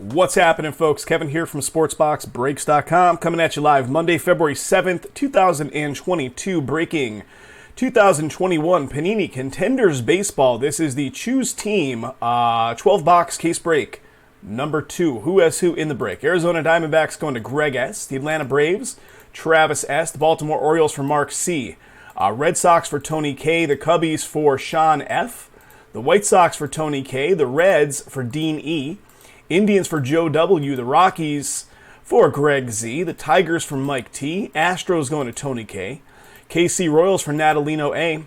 What's happening, folks? Kevin here from SportsBoxBreaks.com, coming at you live Monday, February 7th, 2022, breaking 2021 Panini Contenders Baseball. This is the Choose Team 12-box case break, number 2. Who has who in the break? Arizona Diamondbacks going to Greg S. The Atlanta Braves, Travis S. The Baltimore Orioles for Mark C. Red Sox for Tony K. The Cubbies for Sean F. The White Sox for Tony K. The Reds for Dean E. Indians for Joe W. The Rockies for Greg Z. The Tigers for Mike T. Astros going to Tony K. KC Royals for Natalino A.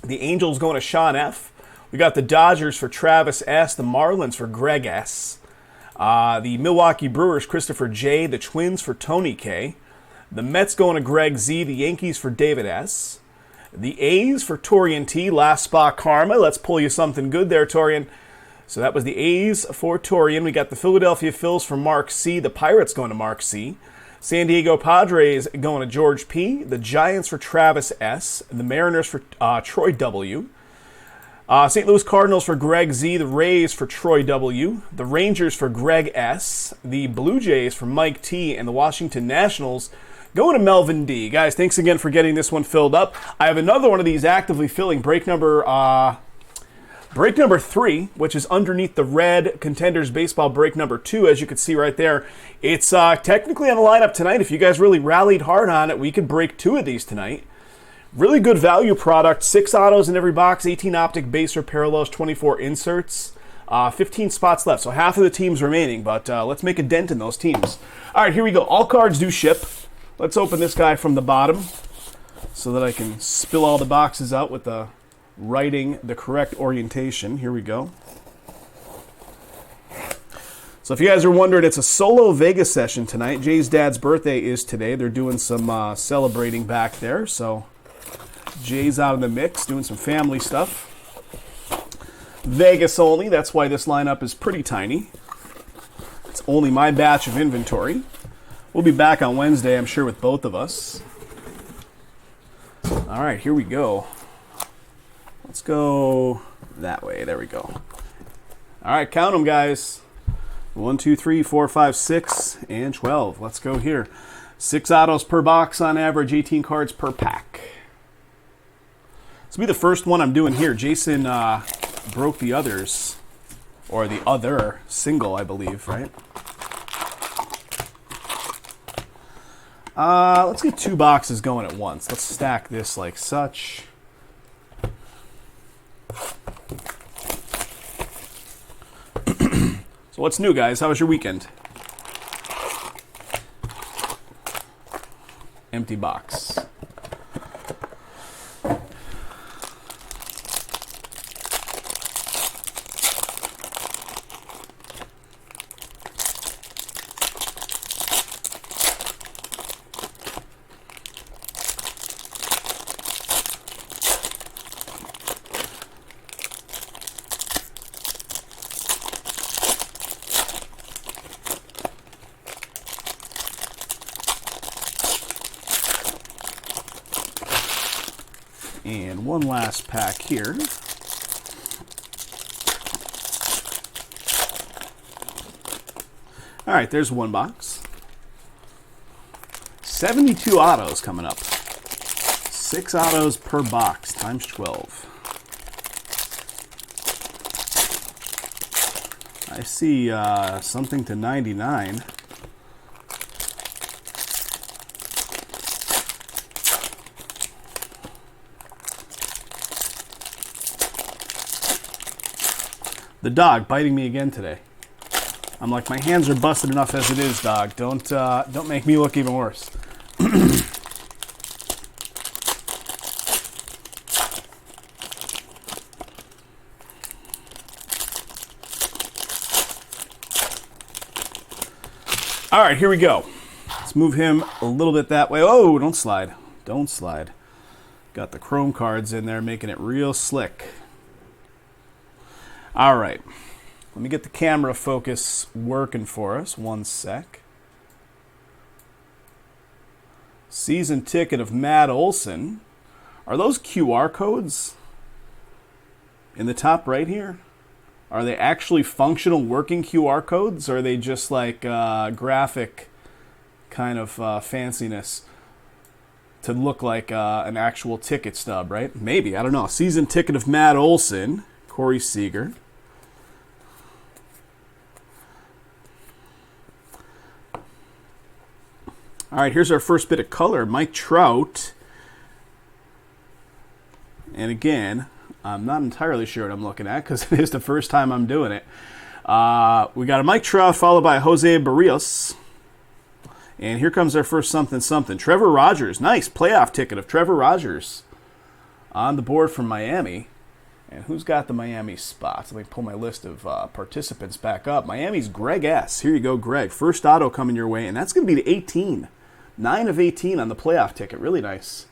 The Angels going to Sean F. We got the Dodgers for Travis S. The Marlins for Greg S. The Milwaukee Brewers, Christopher J. The Twins for Tony K. The Mets going to Greg Z. The Yankees for David S. The A's for Torian T. Last spot karma. Let's pull you something good there, Torian. So that was the A's for Torian. We got the Philadelphia Phils for Mark C. The Pirates going to Mark C. San Diego Padres going to George P. The Giants for Travis S. The Mariners for Troy W. St. Louis Cardinals for Greg Z. The Rays for Troy W. The Rangers for Greg S. The Blue Jays for Mike T. And the Washington Nationals going to Melvin D. Guys, thanks again for getting this one filled up. I have another one of these actively filling, break number 3, which is underneath the red Contenders Baseball break number 2, as you can see right there. It's technically on the lineup tonight. If you guys really rallied hard on it, we could break 2 of these tonight. Really good value product. 6 autos in every box, 18 optic base or parallels, 24 inserts, 15 spots left. So half of the teams remaining, but let's make a dent in those teams. All right, here we go. All cards do ship. Let's open this guy from the bottom so that I can spill all the boxes out with the writing the correct orientation. Here we go. So if you guys are wondering, it's a solo Vegas session tonight. Jay's dad's birthday is today. They're doing some celebrating back there. So Jay's out of the mix, doing some family stuff. Vegas only. That's why this lineup is pretty tiny. It's only my batch of inventory. We'll be back on Wednesday, I'm sure, with both of us. All right, here we go. Let's go that way. There we go. All right, count them, guys. 1, 2, 3, 4, 5, 6, and 12. Let's go here. 6 autos per box on average, 18 cards per pack. This will be the first one I'm doing here. Jason broke the others, or the other single, I believe, right? Let's get 2 boxes going at once. Let's stack this like such. So what's new, guys? How was your weekend? Empty box. And one last pack here. All right, there's one box. 72 autos coming up. 6 autos per box times 12. I see something to 99. The dog biting me again today. I'm like, my hands are busted enough as it is, dog. Don't make me look even worse. All right, here we go. Let's move him a little bit that way. Oh, don't slide. Don't slide. Got the chrome cards in there, making it real slick. All right, let me get the camera focus working for us. One sec. Season ticket of Matt Olson. Are those QR codes in the top right here? Are they actually functional working QR codes, or are they just like graphic kind of fanciness to look like an actual ticket stub, right? Maybe, I don't know. Season ticket of Matt Olson, Corey Seager. All right, here's our first bit of color. Mike Trout. And again, I'm not entirely sure what I'm looking at because it is the first time I'm doing it. We got a Mike Trout followed by Jose Barrios. And here comes our first something. Trevor Rogers. Nice playoff ticket of Trevor Rogers on the board from Miami. And who's got the Miami spots? Let me pull my list of participants back up. Miami's Greg S. Here you go, Greg. First auto coming your way, and that's going to be to 18. 9 of 18 on the playoff ticket. Really nice.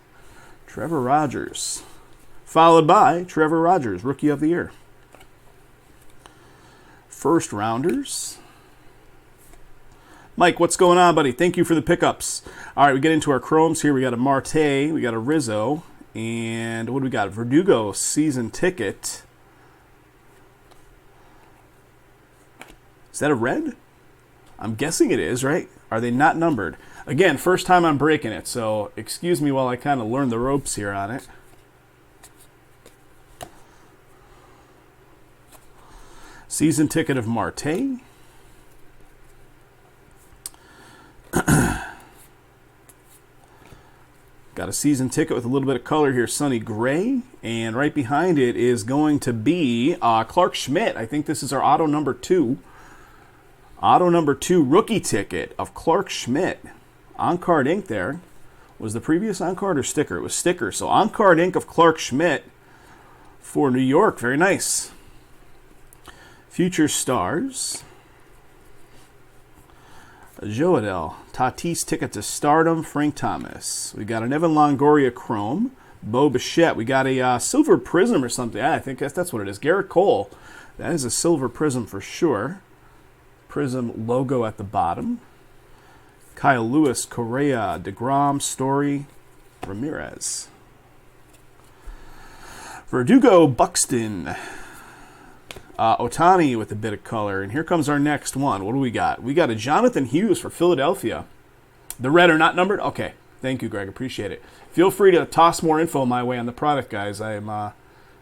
Trevor Rogers. Followed by Trevor Rogers, Rookie of the Year. First rounders. Mike, what's going on, buddy? Thank you for the pickups. All right, we get into our chromes here. We got a Marte, we got a Rizzo, and what do we got? Verdugo season ticket. Is that a red? I'm guessing it is, right? Are they not numbered? Again, first time I'm breaking it, so excuse me while I kind of learn the ropes here on it. Season ticket of Marte. Got a season ticket with a little bit of color here, Sonny Gray. And right behind it is going to be Clark Schmidt. I think this is our auto number 2. Auto number 2 rookie ticket of Clark Schmidt. On-card ink there. Was the previous on-card or sticker? It was sticker. So on-card ink of Clark Schmidt for New York. Very nice. Future Stars. Joadel. Tatis ticket to Stardom. Frank Thomas. We got an Evan Longoria Chrome. Bo Bichette. We got a Silver Prism or something. I think that's what it is. Garrett Cole. That is a Silver Prism for sure. Prism logo at the bottom. Kyle Lewis, Correa, DeGrom, Story, Ramirez. Verdugo, Buxton. Otani with a bit of color. And here comes our next one. What do we got? We got a Jonathan Hughes for Philadelphia. The red are not numbered? Okay. Thank you, Greg. Appreciate it. Feel free to toss more info my way on the product, guys. I am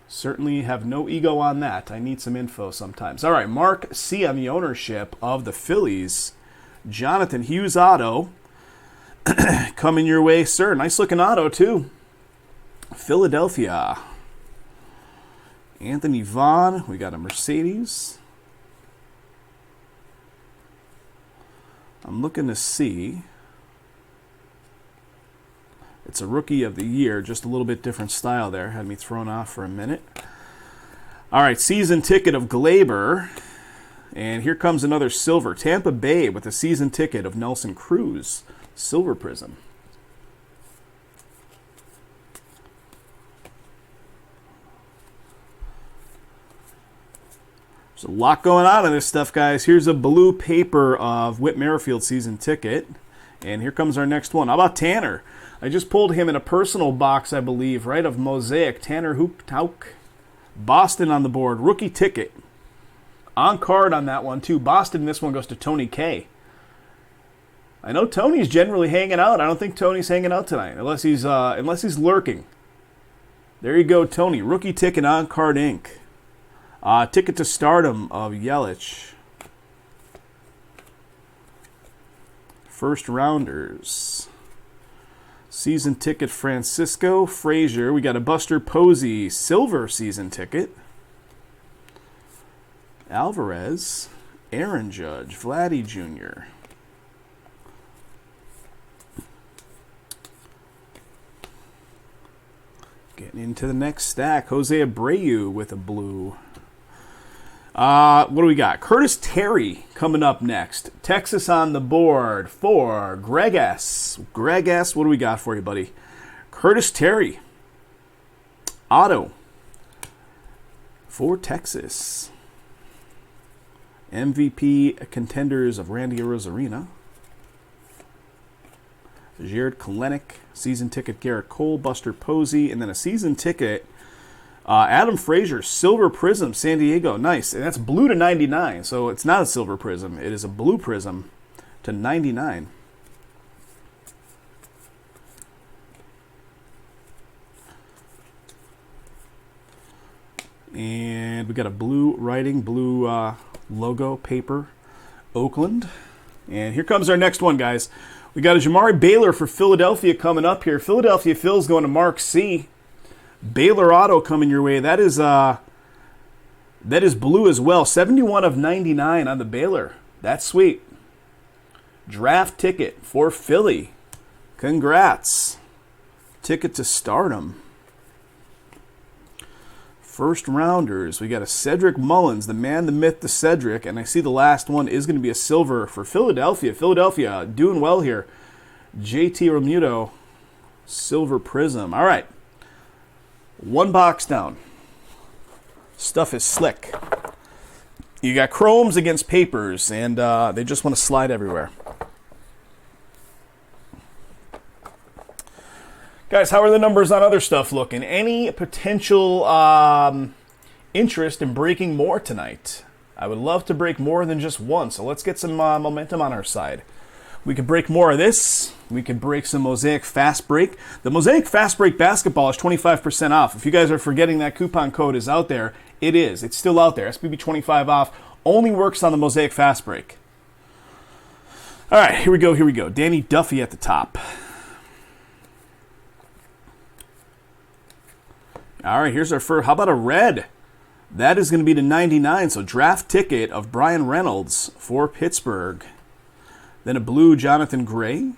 certainly have no ego on that. I need some info sometimes. All right, Mark C. on the ownership of the Phillies. Jonathan Hughes auto. Coming your way, sir. Nice looking auto, too. Philadelphia. Anthony Vaughn. We got a Mercedes. I'm looking to see. It's a Rookie of the Year. Just a little bit different style there. Had me thrown off for a minute. All right, season ticket of Glaber. And here comes another silver. Tampa Bay with a season ticket of Nelson Cruz. Silver Prism. There's a lot going on in this stuff, guys. Here's a blue paper of Whit Merrifield season ticket. And here comes our next one. How about Tanner? I just pulled him in a personal box, I believe, right, of Mosaic. Tanner Hook. Boston on the board. Rookie ticket. On card on that one, too. Boston, this one goes to Tony K. I know Tony's generally hanging out. I don't think Tony's hanging out tonight, unless he's lurking. There you go, Tony. Rookie ticket on card ink. Ticket to Stardom of Yelich. First rounders. Season ticket Francisco Frazier. We got a Buster Posey silver season ticket. Alvarez, Aaron Judge, Vladdy Jr. Getting into the next stack. Jose Abreu with a blue. What do we got? Curtis Terry coming up next. Texas on the board for Greg S. Greg S., what do we got for you, buddy? Curtis Terry. Auto for Texas. MVP Contenders of Randy Arozarena. Jared Kalenic, season ticket Garrett Cole, Buster Posey, and then a season ticket Adam Frazier, Silver Prism, San Diego. Nice. And that's blue to 99. So it's not a Silver Prism. It is a blue Prism to 99. And we got a blue writing, blue logo paper, Oakland. And here comes our next one, guys. We got a Jamari Baylor for Philadelphia coming up here. Philadelphia Phil's going to Mark C. Baylor auto coming your way. That is blue as well. 71 of 99 on the Baylor. That's sweet. Draft ticket for Philly. Congrats. Ticket to stardom. First rounders, we got a Cedric Mullins, the man, the myth, the Cedric, and I see the last one is going to be a silver for Philadelphia. Philadelphia doing well here. JT Realmuto, Silver Prism. All right, one box down. Stuff is slick. You got chromes against papers, and they just want to slide everywhere. Guys, how are the numbers on other stuff looking? Any potential interest in breaking more tonight? I would love to break more than just one, so let's get some momentum on our side. We could break more of this. We could break some Mosaic Fast Break. The Mosaic Fast Break basketball is 25% off. If you guys are forgetting that coupon code is out there, it is. It's still out there. SBB 25 off. Only works on the Mosaic Fast Break. All right, here we go. Danny Duffy at the top. All right, here's our first. How about a red? That is going to be to 99, so draft ticket of Brian Reynolds for Pittsburgh. Then a blue Jonathan Gray.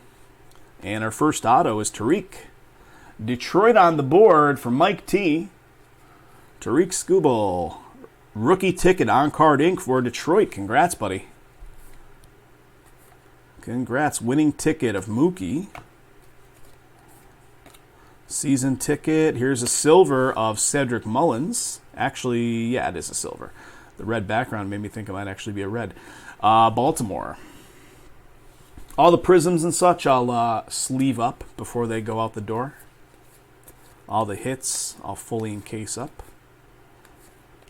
And our first auto is Tariq. Detroit on the board for Mike T. Tariq Skubal. Rookie ticket on card ink for Detroit. Congrats, buddy. Congrats. Winning ticket of Mookie. Season ticket. Here's a silver of Cedric Mullins. Actually, yeah, it is a silver. The red background made me think it might actually be a red. Baltimore. All the prisms and such I'll sleeve up before they go out the door. All the hits I'll fully encase up.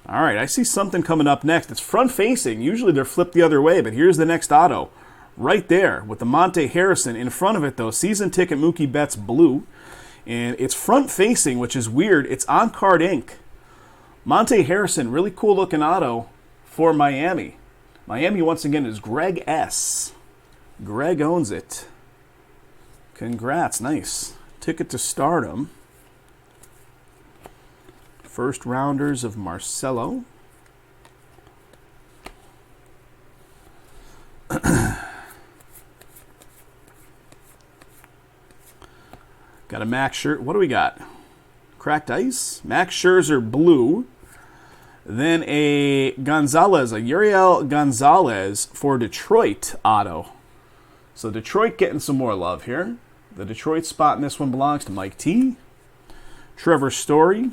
All right, I see something coming up next. It's front-facing. Usually they're flipped the other way, but here's the next auto. Right there with the Monte Harrison. In front of it, though, season ticket Mookie Betts blue. And it's front-facing, which is weird. It's on-card ink. Monte Harrison, really cool-looking auto for Miami. Miami, once again, is Greg S. Greg owns it. Congrats. Nice. Ticket to stardom. First rounders of Marcelo. Got a Max shirt. What do we got? Cracked ice. Max Scherzer blue. Then a Gonzalez, a Uriel Gonzalez for Detroit auto. So Detroit getting some more love here. The Detroit spot in this one belongs to Mike T. Trevor Story.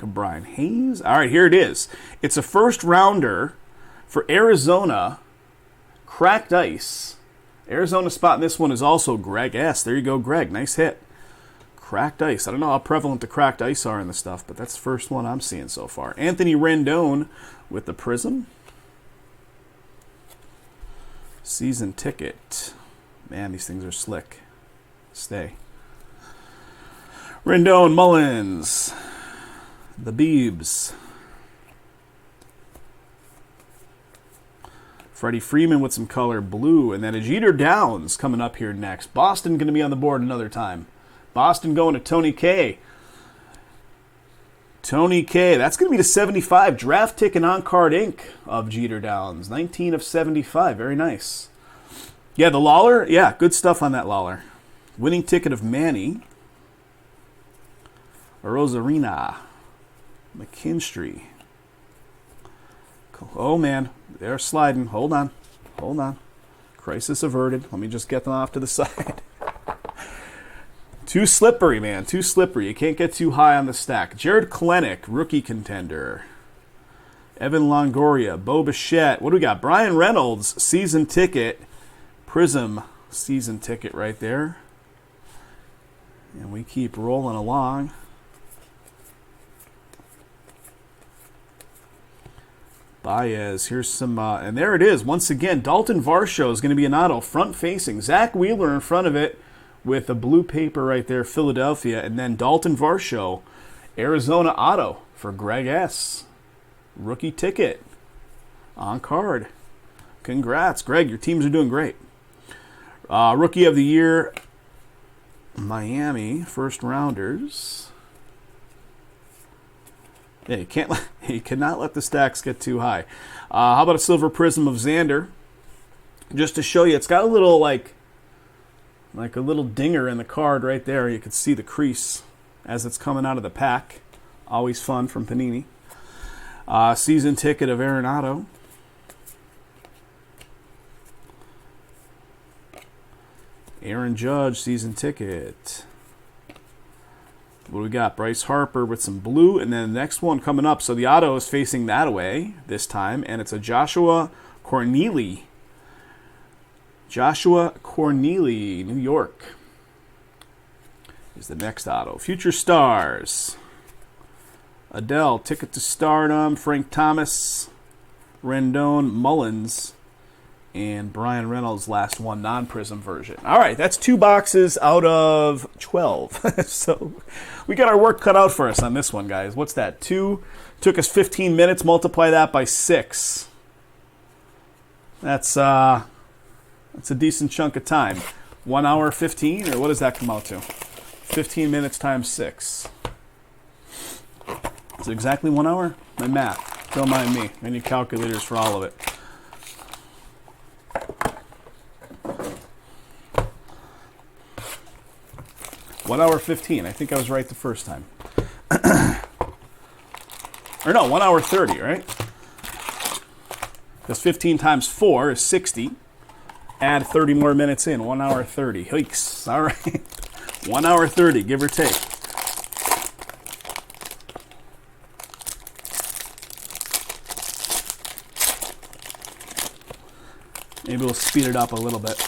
Brian Hayes. All right, here it is. It's a first rounder for Arizona. Cracked ice. Arizona spot in this one is also Greg S. There you go, Greg. Nice hit. Cracked ice. I don't know how prevalent the cracked ice are in the stuff, but that's the first one I'm seeing so far. Anthony Rendon with the Prism. Season ticket. Man, these things are slick. Stay. Rendon, Mullins. The Beebs. Freddie Freeman with some color blue. And then a Jeter Downs coming up here next. Boston going to be on the board another time. Boston going to Tony K. Tony K. That's going to be the 75. Draft ticket on-card ink of Jeter Downs. 19 of 75. Very nice. Yeah, the Lawler. Yeah, good stuff on that Lawler. Winning ticket of Manny. Rosarina. McKinstry. Oh, man. They're sliding. Hold on. Crisis averted. Let me just get them off to the side. Too slippery, man. Too slippery. You can't get too high on the stack. Jared Klenick, rookie contender. Evan Longoria. Bo Bichette. What do we got? Brian Reynolds, season ticket. Prism, season ticket right there. And we keep rolling along. Baez, here's some, and there it is. Once again, Dalton Varsho is going to be an auto, front-facing. Zach Wheeler in front of it with a blue paper right there, Philadelphia. And then Dalton Varsho, Arizona auto for Greg S. Rookie ticket on card. Congrats, Greg. Your teams are doing great. Rookie of the Year, Miami, first rounders. Yeah, you cannot let the stacks get too high. How about a silver prism of Xander? Just to show you, it's got a little like a little dinger in the card right there. You can see the crease as it's coming out of the pack. Always fun from Panini. Season ticket of Arenado. Aaron Judge, season ticket. What do we got? Bryce Harper with some blue, and then the next one coming up. So the auto is facing that away this time, and it's a Joshua Corneely. Joshua Corneely, New York, is the next auto. Future Stars. Adele, Ticket to Stardom. Frank Thomas, Rendon, Mullins, and Brian Reynolds, last one, non-prism version. All right, that's 2 boxes out of 12. So we got our work cut out for us on this one, guys. What's that? 2 took us 15 minutes. Multiply that by 6. That's a decent chunk of time. 1 hour 15, or what does that come out to? 15 minutes times 6. Is it exactly 1 hour? My math. Don't mind me. I need calculators for all of it. One hour 15. I think I was right the first time. Or no, 1 hour 30, right? Because 15 times 4 is 60. Add 30 more minutes in. 1 hour 30. Yikes. All right. 1 hour 30, give or take. Maybe we'll speed it up a little bit.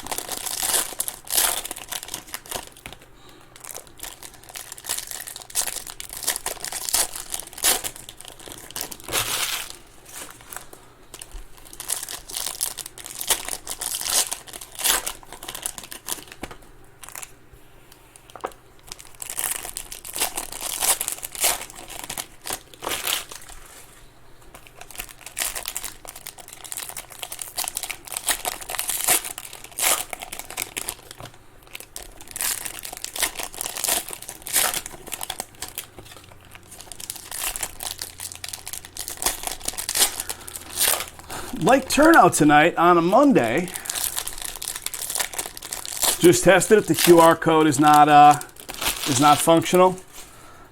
Like turnout tonight on a Monday. Just tested it. The QR code is not functional.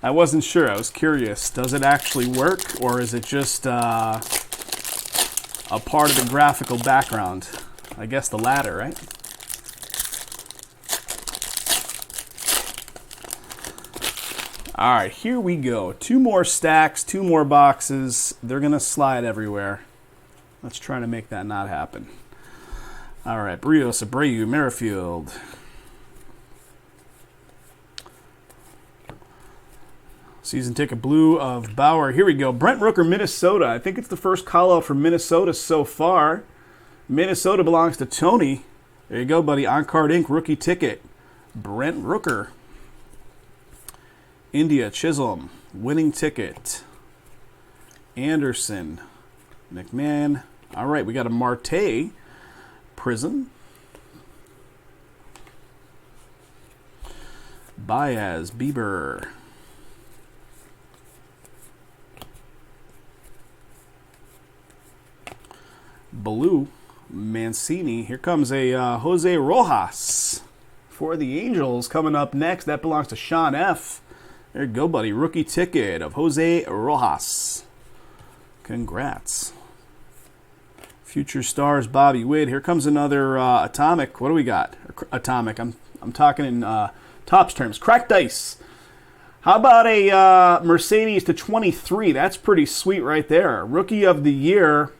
I wasn't sure. I was curious. Does it actually work, or is it just a part of the graphical background? I guess the latter, right? All right, here we go. 2 more stacks, 2 more boxes. They're gonna slide everywhere. Let's try to make that not happen. All right, Barrios, Abreu, Merrifield. Season ticket blue of Bauer. Here we go. Brent Rooker, Minnesota. I think it's the first call-out for Minnesota so far. Minnesota belongs to Tony. There you go, buddy. On-card ink, rookie ticket. Brent Rooker. India, Chisholm. Winning ticket. Anderson. McMahon. All right, we got a Marte Prism. Baez, Bieber. Blue, Mancini. Here comes a Jose Rojas for the Angels coming up next. That belongs to Sean F. There you go, buddy. Rookie ticket of Jose Rojas. Congrats. Future Stars, Bobby Witt. Here comes another Atomic. What do we got? Atomic. I'm talking in Topps terms. Cracked ice. How about a Mercedes to 23? That's pretty sweet right there. Rookie of the Year.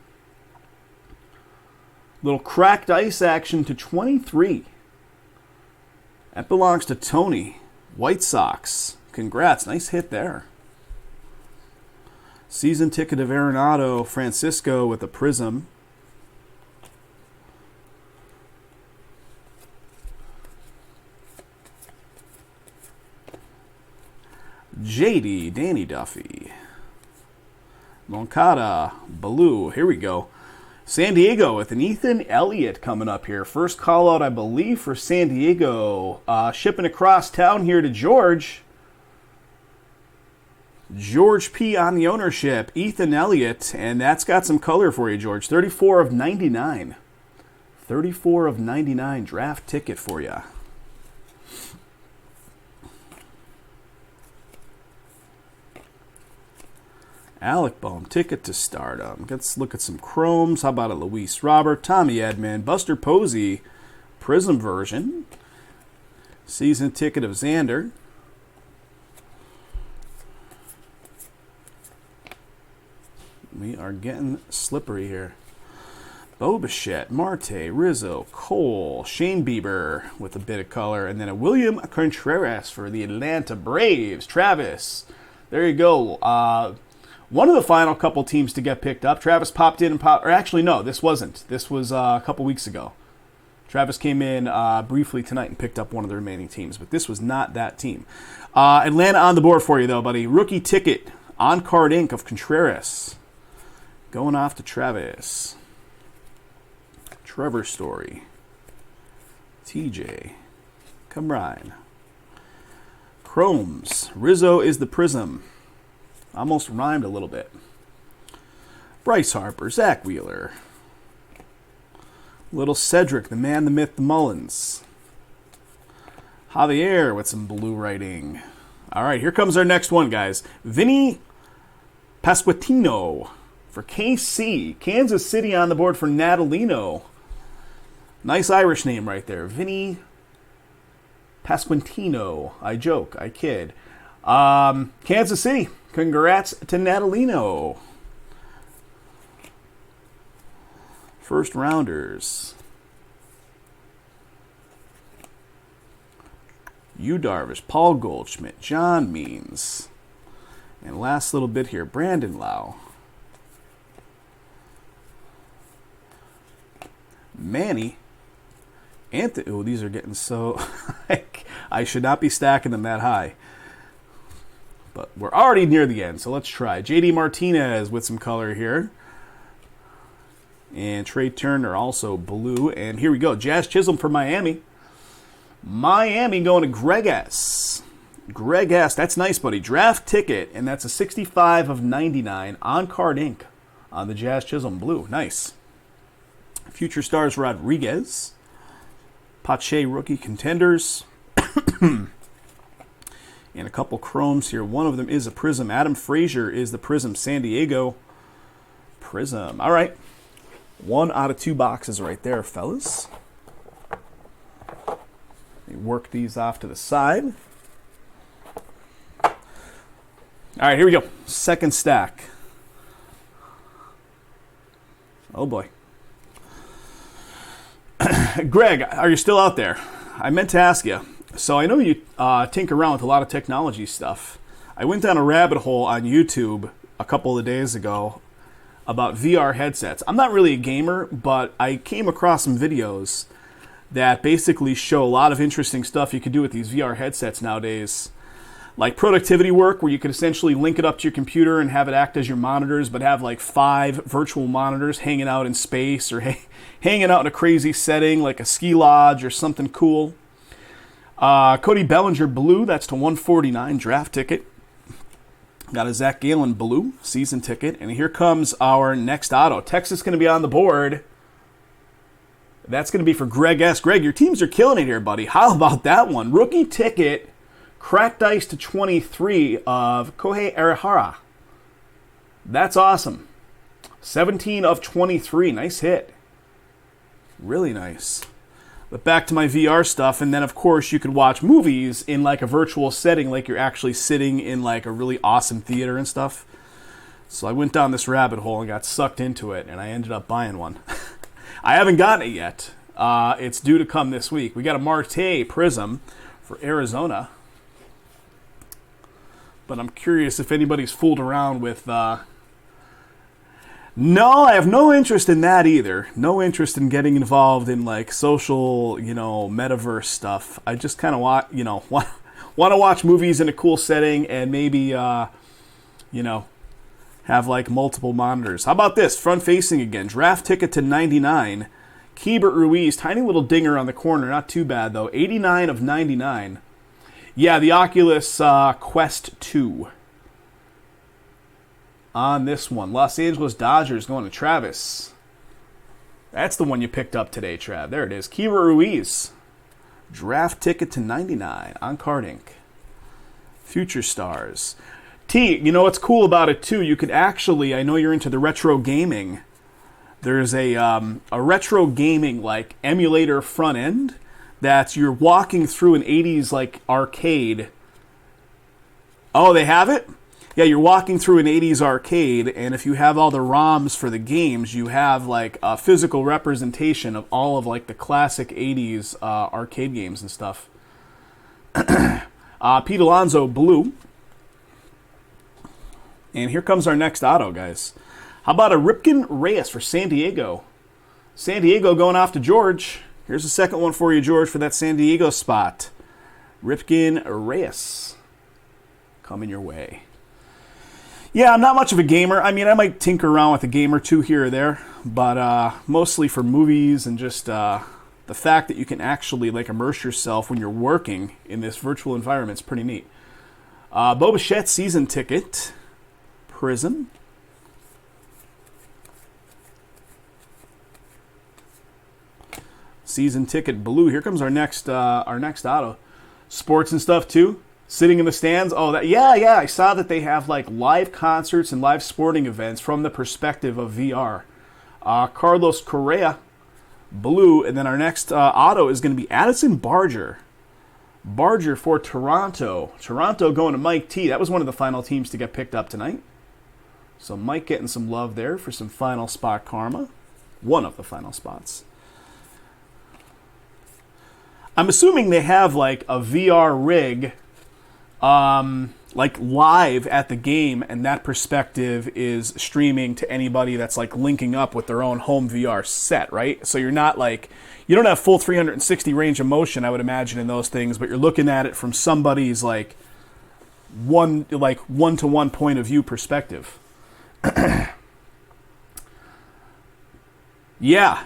Little cracked ice action to 23. That belongs to Tony. White Sox. Congrats. Nice hit there. Season ticket of Arenado Francisco with a prism. JD, Danny Duffy. Moncada, Blue. Here we go. San Diego with an Ethan Elliott coming up here. First call out, I believe, for San Diego. Shipping across town here to George. George P. on the ownership. Ethan Elliott, and that's got some color for you, George. 34 of 99. 34 of 99 draft ticket for you. Alec Bohm, ticket to stardom. Let's look at some chromes. How about a Luis Robert, Tommy Edman, Buster Posey, prism version. Season ticket of Xander. We are getting slippery here. Bo Bichette, Marte, Rizzo, Cole, Shane Bieber with a bit of color, and then a William Contreras for the Atlanta Braves. Travis, there you go. One of the final couple teams to get picked up. Travis popped in and popped, or actually no, this wasn't. This was a couple weeks ago. Travis came in briefly tonight and picked up one of the remaining teams, but this was not that team. Atlanta on the board for you though, buddy. Rookie ticket, on-card ink of Contreras. Going off to Travis. Trevor Story. TJ. Camrine. Chromes. Rizzo is the prism. Almost rhymed a little bit. Bryce Harper, Zach Wheeler. Little Cedric, the man, the myth, the Mullins. Javier with some blue writing. All right, here comes our next one, guys. Vinny Pasquantino for KC. Kansas City on the board for Natalino. Nice Irish name right there. Vinny Pasquantino. I joke, I kid. Kansas City. Congrats to Natalino. First rounders. Yu Darvish, Paul Goldschmidt, John Means. And last little bit here, Brandon Lau. Manny. Anthony. Oh, these are getting so... I should not be stacking them that high. But we're already near the end, so let's try. J.D. Martinez with some color here. And Trey Turner also blue. And here we go. Jazz Chisholm for Miami. Miami going to Greg S. Greg S. That's nice, buddy. Draft ticket. And that's a 65 of 99 on-card ink on the Jazz Chisholm blue. Nice. Future Stars Rodriguez. Pache rookie contenders. And a couple chromes here. One of them is a prism. Adam Frazier is the prism. San Diego prism. All right. 1 out of 2 boxes right there, fellas. Let me work these off to the side. All right, here we go. Second stack. Oh, boy. Greg, are you still out there? I meant to ask you. So I know you tinker around with a lot of technology stuff. I went down a rabbit hole on YouTube a couple of days ago about VR headsets. I'm not really a gamer, but I came across some videos that basically show a lot of interesting stuff you could do with these VR headsets nowadays. Like productivity work, where you could essentially link it up to your computer and have it act as your monitors, but have like 5 virtual monitors hanging out in space or hanging out in a crazy setting like a ski lodge or something cool. Cody Bellinger blue, that's to 149 draft ticket. Got a Zach Gallen blue season ticket. And here comes our next auto. Texas going to be on the board. That's going to be for Greg S. Greg, your teams are killing it here, buddy. How about that one? Rookie ticket, cracked ice to 23 of Kohei Arihara. That's awesome. 17 of 23. Nice hit. Really nice. But back to my VR stuff, and then of course you could watch movies in like a virtual setting, like you're actually sitting in like a really awesome theater and stuff. So I went down this rabbit hole and got sucked into it, and I ended up buying one. I haven't gotten it yet. It's due to come this week. We got a Marte Prism for Arizona. But I'm curious if anybody's fooled around with... No, I have no interest in that either. No interest in getting involved in like social, metaverse stuff. I just kind of want to watch movies in a cool setting and maybe, have like multiple monitors. How about this? Front facing again. Draft ticket to 99. Keibert Ruiz, tiny little dinger on the corner. Not too bad though. 89 of 99. Yeah, the Oculus Quest 2. On this one, Los Angeles Dodgers going to Travis. That's the one you picked up today, Trav. There it is. Keibert Ruiz. Draft ticket to 99 on Card Inc. Future Stars. T, you know what's cool about it, too? You could actually, I know you're into the retro gaming. There's a retro gaming, like, emulator front end that you're walking through an 80s, like, arcade. Oh, they have it? Yeah, you're walking through an 80s arcade, and if you have all the ROMs for the games, you have like a physical representation of all of like the classic 80s arcade games and stuff. Pete Alonso, blue. And here comes our next auto, guys. How about a Ripken Reyes for San Diego? San Diego going off to George. Here's the second one for you, George, for that San Diego spot. Ripken Reyes coming your way. Yeah, I'm not much of a gamer. I mean, I might tinker around with a game or two here or there, but mostly for movies and just the fact that you can actually like immerse yourself when you're working in this virtual environment is pretty neat. Bo Bichette season ticket, Prism. Season ticket blue. Here comes our next auto. Sports and stuff too. Sitting in the stands. Oh, yeah. I saw that they have like live concerts and live sporting events from the perspective of VR. Carlos Correa, blue, and then our next auto is going to be Addison Barger. Barger for Toronto. Toronto going to Mike T. That was one of the final teams to get picked up tonight. So Mike getting some love there for some final spot karma. One of the final spots. I'm assuming they have like a VR rig like live at the game, and that perspective is streaming to anybody that's like linking up with their own home VR set, right? So you're not like, you don't have full 360 range of motion, I would imagine, in those things, but you're looking at it from somebody's like one-to-one point of view perspective. Yeah.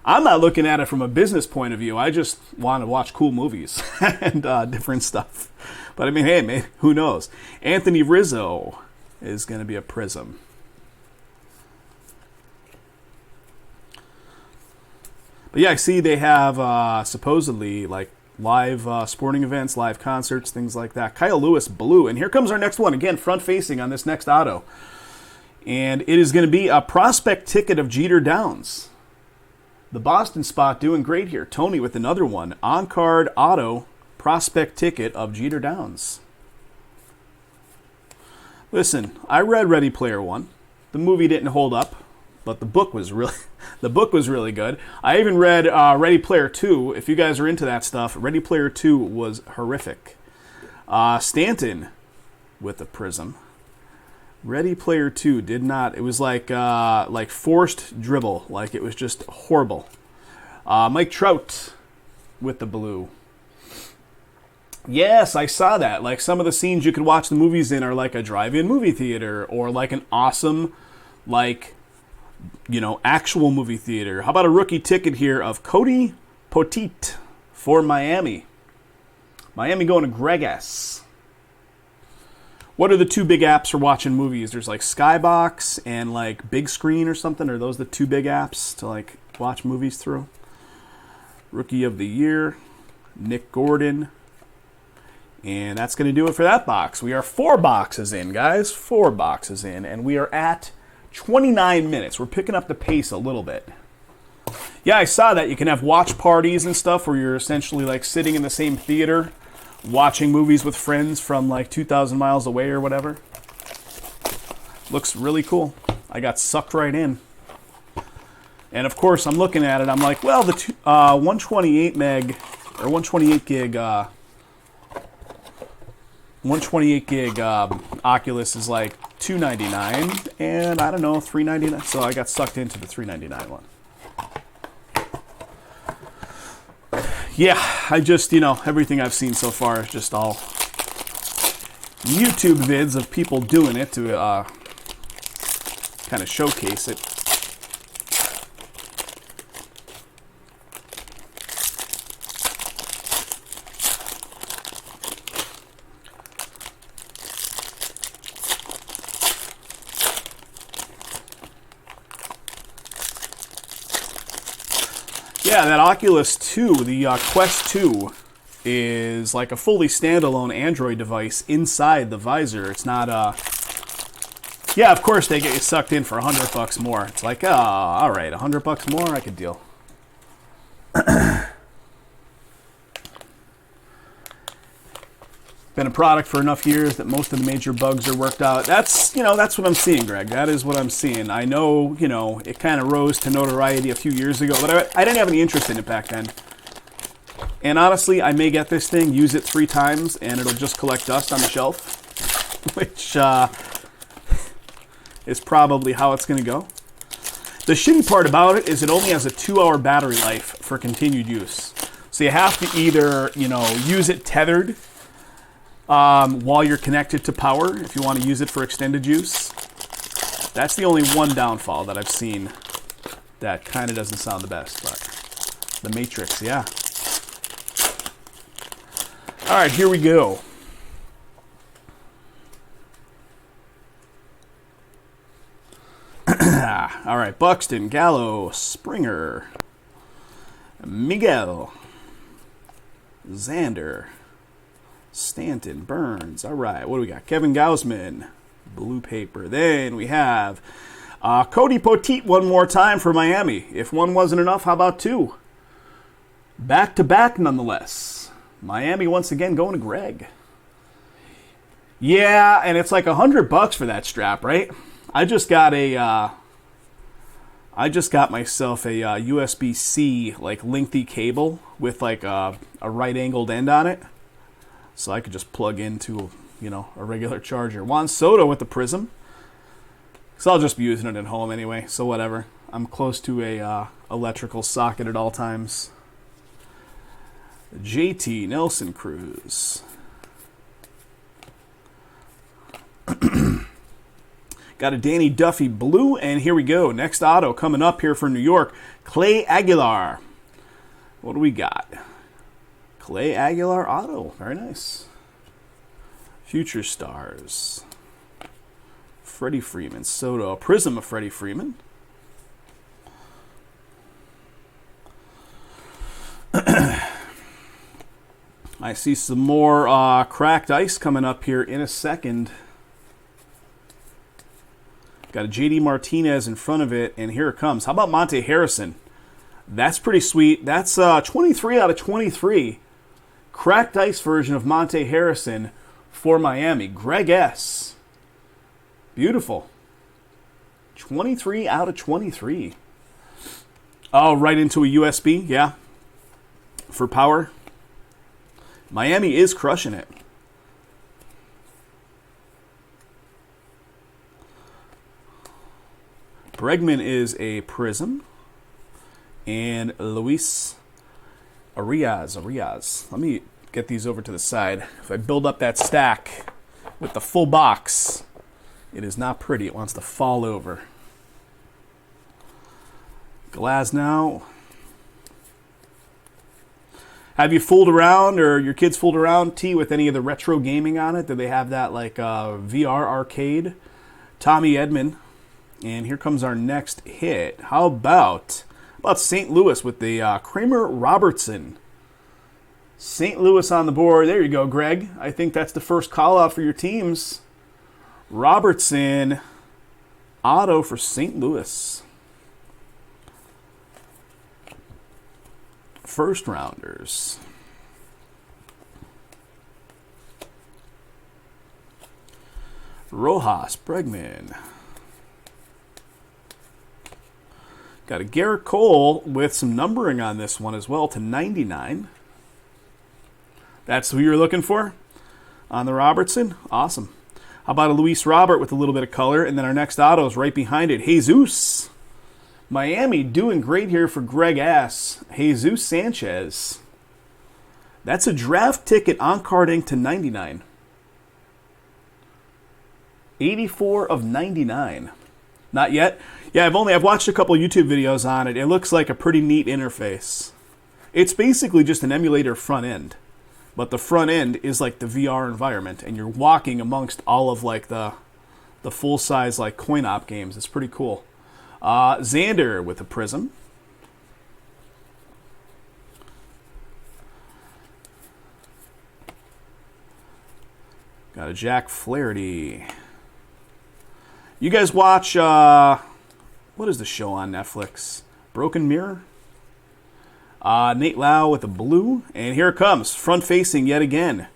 I'm not looking at it from a business point of view. I just want to watch cool movies and different stuff. But I mean, hey, man, who knows? Anthony Rizzo is going to be a Prism. But yeah, I see they have supposedly like live sporting events, live concerts, things like that. Kyle Lewis, blue. And here comes our next one. Again, front facing on this next auto. And it is going to be a prospect ticket of Jeter Downs. The Boston spot doing great here. Tony with another one. On-card auto prospect ticket of Jeter Downs. Listen, I read Ready Player One. The movie didn't hold up, but the book was really good. I even read Ready Player 2. If you guys are into that stuff, Ready Player 2 was horrific. Stanton with the Prism. Ready Player 2 did not. It was like forced dribble. Like it was just horrible. Mike Trout with the blue. Yes, I saw that. Like some of the scenes you could watch the movies in are like a drive-in movie theater or like an awesome, like, actual movie theater. How about a rookie ticket here of Cody Poteet for Miami? Miami going to Greg S. What are the two big apps for watching movies? There's like Skybox and like Big Screen or something. Are those the two big apps to like watch movies through? Rookie of the Year, Nick Gordon. And that's going to do it for that box. We are 4 boxes in, guys. 4 boxes in. And we are at 29 minutes. We're picking up the pace a little bit. Yeah, I saw that. You can have watch parties and stuff where you're essentially like sitting in the same theater watching movies with friends from like 2,000 miles away or whatever. Looks really cool. I got sucked right in. And of course, I'm looking at it. I'm like, well, the 128 meg or 128 gig 128 gig Oculus is like $299, and I don't know, $399. So I got sucked into the $399 one. Yeah, I just, everything I've seen so far is just all YouTube vids of people doing it to kind of showcase it. Yeah, that Oculus 2, the Quest 2, is like a fully standalone Android device inside the visor. It's not yeah, of course they get you sucked in for $100 more. It's like, all right, $100 more, I could deal. Been a product for enough years that most of the major bugs are worked out. That's what I'm seeing, Greg. That is what I'm seeing. I know, it kind of rose to notoriety a few years ago, but I didn't have any interest in it back then. And honestly, I may get this thing, use it 3 times, and it'll just collect dust on the shelf, which is probably how it's going to go. The shitty part about it is it only has a 2-hour battery life for continued use. So you have to either, use it tethered while you're connected to power, if you want to use it for extended use. That's the only one downfall that I've seen that kind of doesn't sound the best, but the Matrix, yeah. All right, here we go. All right, Buxton, Gallo, Springer, Miguel, Xander, Stanton, Burns. All right, what do we got? Kevin Gausman, blue paper. Then we have Cody Poteet one more time for Miami. If one wasn't enough, how about 2? Back-to-back nonetheless. Miami once again going to Greg. Yeah, and it's like $100 for that strap, right? I just got myself a USB-C like lengthy cable with like a right-angled end on it. So I could just plug into, a regular charger. Juan Soto with the Prism. So I'll just be using it at home anyway, so whatever. I'm close to a electrical socket at all times. JT Nelson Cruz. Got a Danny Duffy blue, and here we go. Next auto coming up here for New York. Clay Aguilar. What do we got? Clay Aguilar auto. Very nice. Future Stars. Freddie Freeman. Soto. A Prism of Freddie Freeman. I see some more cracked ice coming up here in a second. Got a JD Martinez in front of it, and here it comes. How about Monte Harrison? That's pretty sweet. That's 23 out of 23. Cracked ice version of Monte Harrison for Miami. Greg S. Beautiful. 23 out of 23. Oh, right into a USB, yeah. For power. Miami is crushing it. Bregman is a Prism. And Luis Arias. Let me get these over to the side. If I build up that stack with the full box, it is not pretty. It wants to fall over. Glasnow. Have you fooled around, or your kids fooled around, T, with any of the retro gaming on it? Do they have that like VR arcade? Tommy Edman. And here comes our next hit. How about St. Louis with the Kramer Robertson? St. Louis on the board. There you go, Greg. I think that's the first call out for your teams. Robertson auto for St. Louis. First rounders. Rojas, Bregman. Got a Garrett Cole with some numbering on this one as well to 99. That's who you're looking for? on the Robertson. Awesome. How about a Luis Robert with a little bit of color? And then our next auto is right behind it. Jesus. Miami doing great here for Greg Ass. Jesus Sanchez. That's a draft ticket on card ink to 99. 84 of 99. Not yet. Yeah, I've watched a couple YouTube videos on it. It looks like a pretty neat interface. It's basically just an emulator front end. But the front end is like the VR environment, and you're walking amongst all of like the full-size like coin-op games. It's pretty cool. Xander with a prism. Got a Jack Flaherty. You guys watch, what is the show on Netflix? Broken Mirror? Nate Lau with a blue. And here it comes, front-facing yet again.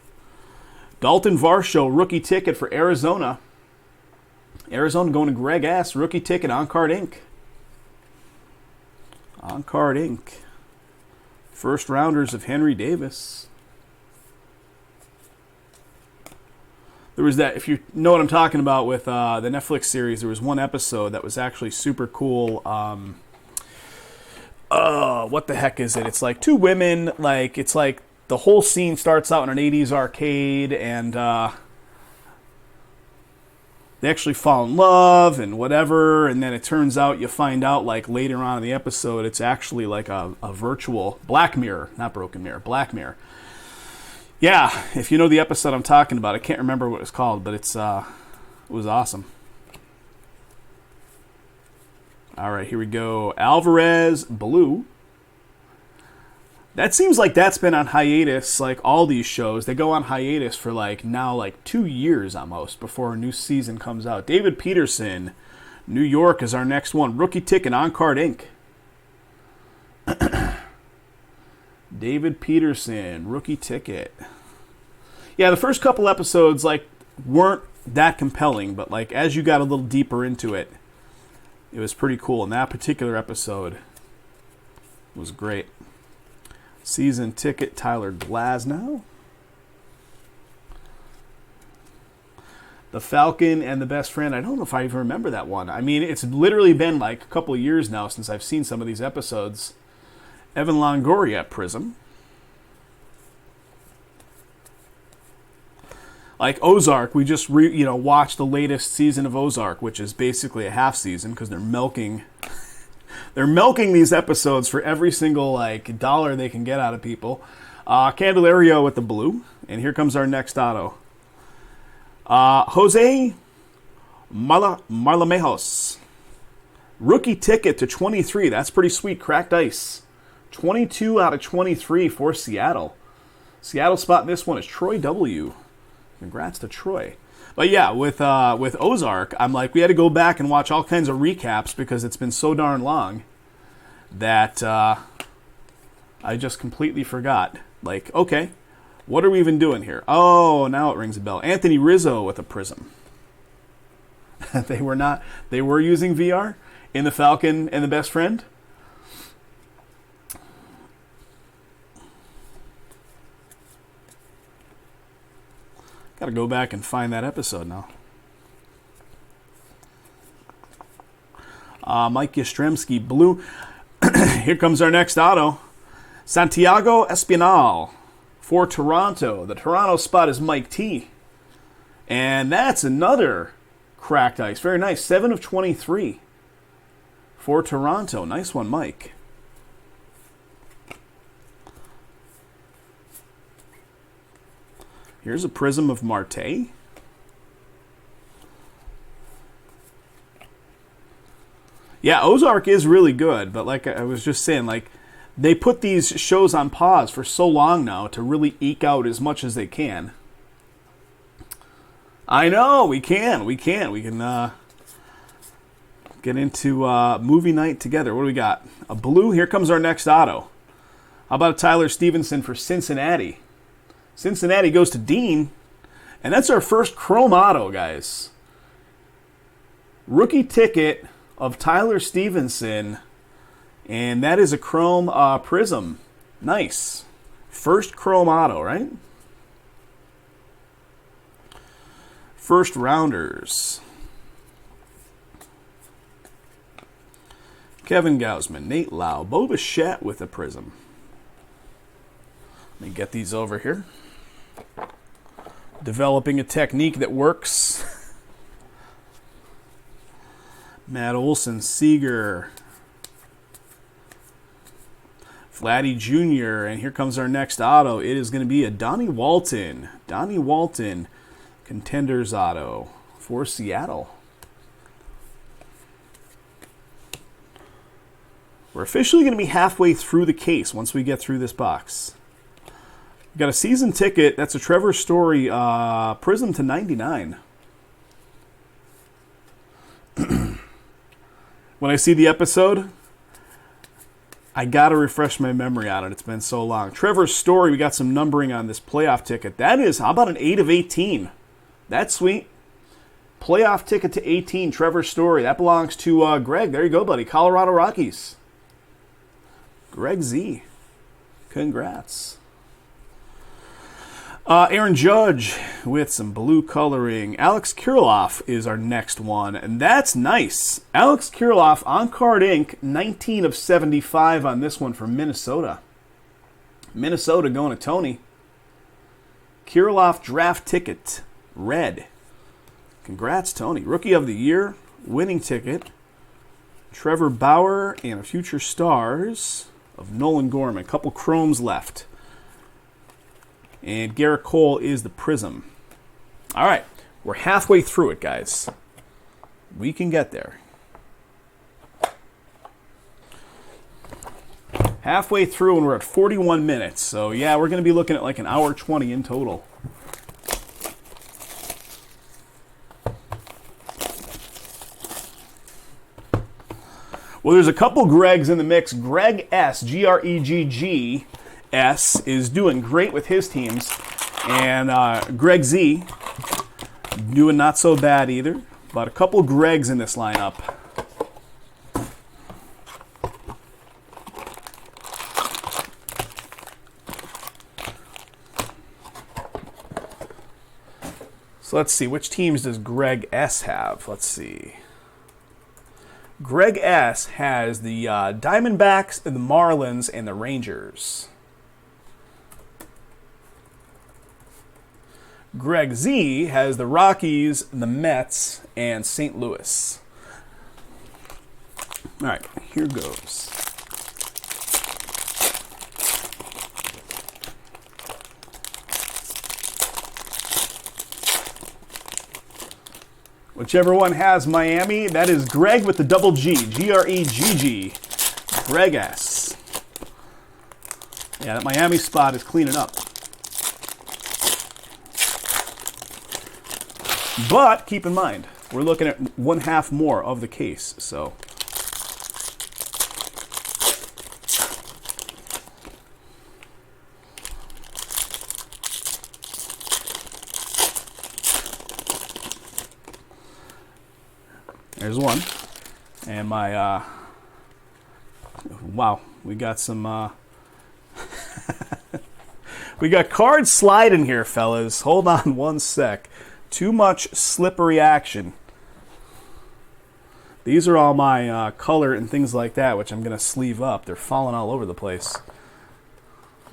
Dalton Varsho, rookie ticket for Arizona. Arizona going to Greg Ass, rookie ticket on card ink. On card ink. First rounders of Henry Davis. There was that, if you know what I'm talking about with the Netflix series, there was one episode that was actually super cool. What the heck is it? It's like two women, like, it's like the whole scene starts out in an 80s arcade, and they actually fall in love and whatever, and then it turns out, you find out, like, later on in the episode, it's actually like a virtual Black Mirror, not Broken Mirror, Black Mirror. Yeah, if you know the episode I'm talking about, I can't remember what it's called, but it was awesome. All right, here we go. Alvarez, blue. That seems like that's been on hiatus, like all these shows. They go on hiatus for now 2 years almost before a new season comes out. David Peterson, New York is our next one. Rookie ticket on card ink. David Peterson, rookie ticket. Yeah, the first couple episodes weren't that compelling, but as you got a little deeper into it, it was pretty cool. And that particular episode was great. Season ticket, Tyler Glasnow. The Falcon and the Best Friend. I don't know if I even remember that one. I mean, it's literally been a couple of years now since I've seen some of these episodes. Evan Longoria, Prism. Like Ozark, we just watched the latest season of Ozark, which is basically a half season because they're milking these episodes for every single dollar they can get out of people. Candelario with the blue, and here comes our next auto. Jose Marlamejos, rookie ticket to 23. That's pretty sweet. Cracked ice. 22 out of 23 for Seattle. Seattle spot this one is Troy W. Congrats to Troy. But yeah, with Ozark, I'm we had to go back and watch all kinds of recaps because it's been so darn long that I just completely forgot. Okay, what are we even doing here? Oh, now it rings a bell. Anthony Rizzo with a prism. They were using VR in the Falcon and the Best Friend. Got to go back and find that episode now. Mike Yastrzemski, blue. Here comes our next auto. Santiago Espinal for Toronto. The Toronto spot is Mike T. And that's another cracked ice. Very nice. 7 of 23 for Toronto. Nice one, Mike. Here's a prism of Marte. Yeah, Ozark is really good, but like I was just saying, they put these shows on pause for so long now to really eke out as much as they can. I know, we can get into movie night together. What do we got? A blue. Here comes our next auto. How about a Tyler Stevenson for Cincinnati? Cincinnati goes to Dean, and that's our first chrome auto, guys. Rookie ticket of Tyler Stevenson, and that is a chrome prism. Nice. First chrome auto, right? First rounders. Kevin Gausman, Nate Lau, Bo Bichette with a prism. Let me get these over here. Developing a technique that works. Matt Olson, Seager, Vladdy Jr., and here comes our next auto. It is going to be a Donnie Walton. Donnie Walton, Contenders auto for Seattle. We're officially going to be halfway through the case once we get through this box. We've got a season ticket. That's a Trevor Story Prism to 99. When I see the episode, I got to refresh my memory on it. It's been so long. Trevor Story, we got some numbering on this playoff ticket. That is, how about an 8 of 18? That's sweet. Playoff ticket to 18, Trevor Story. That belongs to Greg. There you go, buddy. Colorado Rockies. Greg Z. Congrats. Aaron Judge with some blue coloring. Alex Kirilloff is our next one, and that's nice. Alex Kirilloff on Card Inc., 19 of 75 on this one from Minnesota. Minnesota going to Tony. Kirilloff draft ticket, red. Congrats, Tony. Rookie of the Year, winning ticket. Trevor Bauer and a Future Stars of Nolan Gorman. A couple chromes left. And Garrett Cole is the prism. All right, we're halfway through it, guys. We can get there. Halfway through, and we're at 41 minutes. So, yeah, we're going to be looking at like an hour 20 in total. Well, there's a couple Gregs in the mix. Greg S, G-R-E-G-G-S, is doing great with his teams. And Greg Z, doing not so bad either. But a couple Gregs in this lineup. So let's see, which teams does Greg S have? Let's see. Greg S has the Diamondbacks, the Marlins, and the Rangers. Greg Z has the Rockies, the Mets, and St. Louis. All right, here goes. Whichever one has Miami, that is Greg with the double G. G-R-E-G-G. Greg S. Yeah, that Miami spot is cleaning up. But keep in mind, we're looking at one half more of the case, so. There's one. And my, wow, we got some, we got cards sliding here, fellas. Hold on one sec. Too much slippery action. These are all my color and things like that, which I'm going to sleeve up. They're falling all over the place.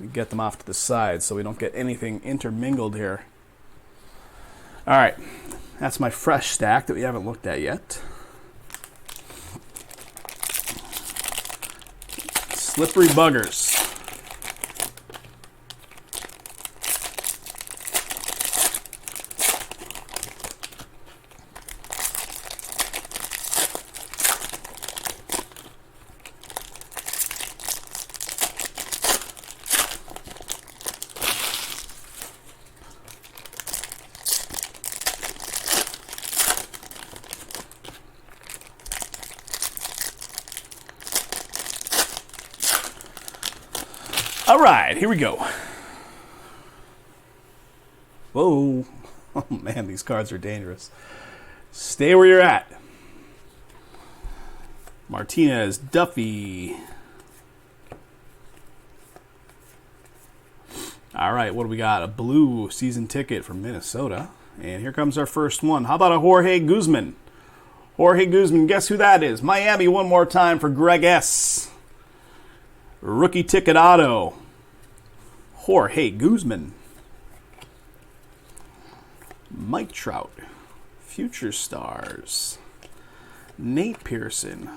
We get them off to the side so we don't get anything intermingled here. All right, that's my fresh stack that we haven't looked at yet. Slippery buggers. All right, here we go. Whoa. Oh, man, these cards are dangerous. Stay where you're at. Martinez, Duffy. All right, what do we got? A blue season ticket from Minnesota. And here comes our first one. How about a Jorge Guzman? Jorge Guzman, guess who that is? Miami one more time for Greg S. Rookie ticket auto. Jorge Guzman. Mike Trout. Future Stars. Nate Pearson.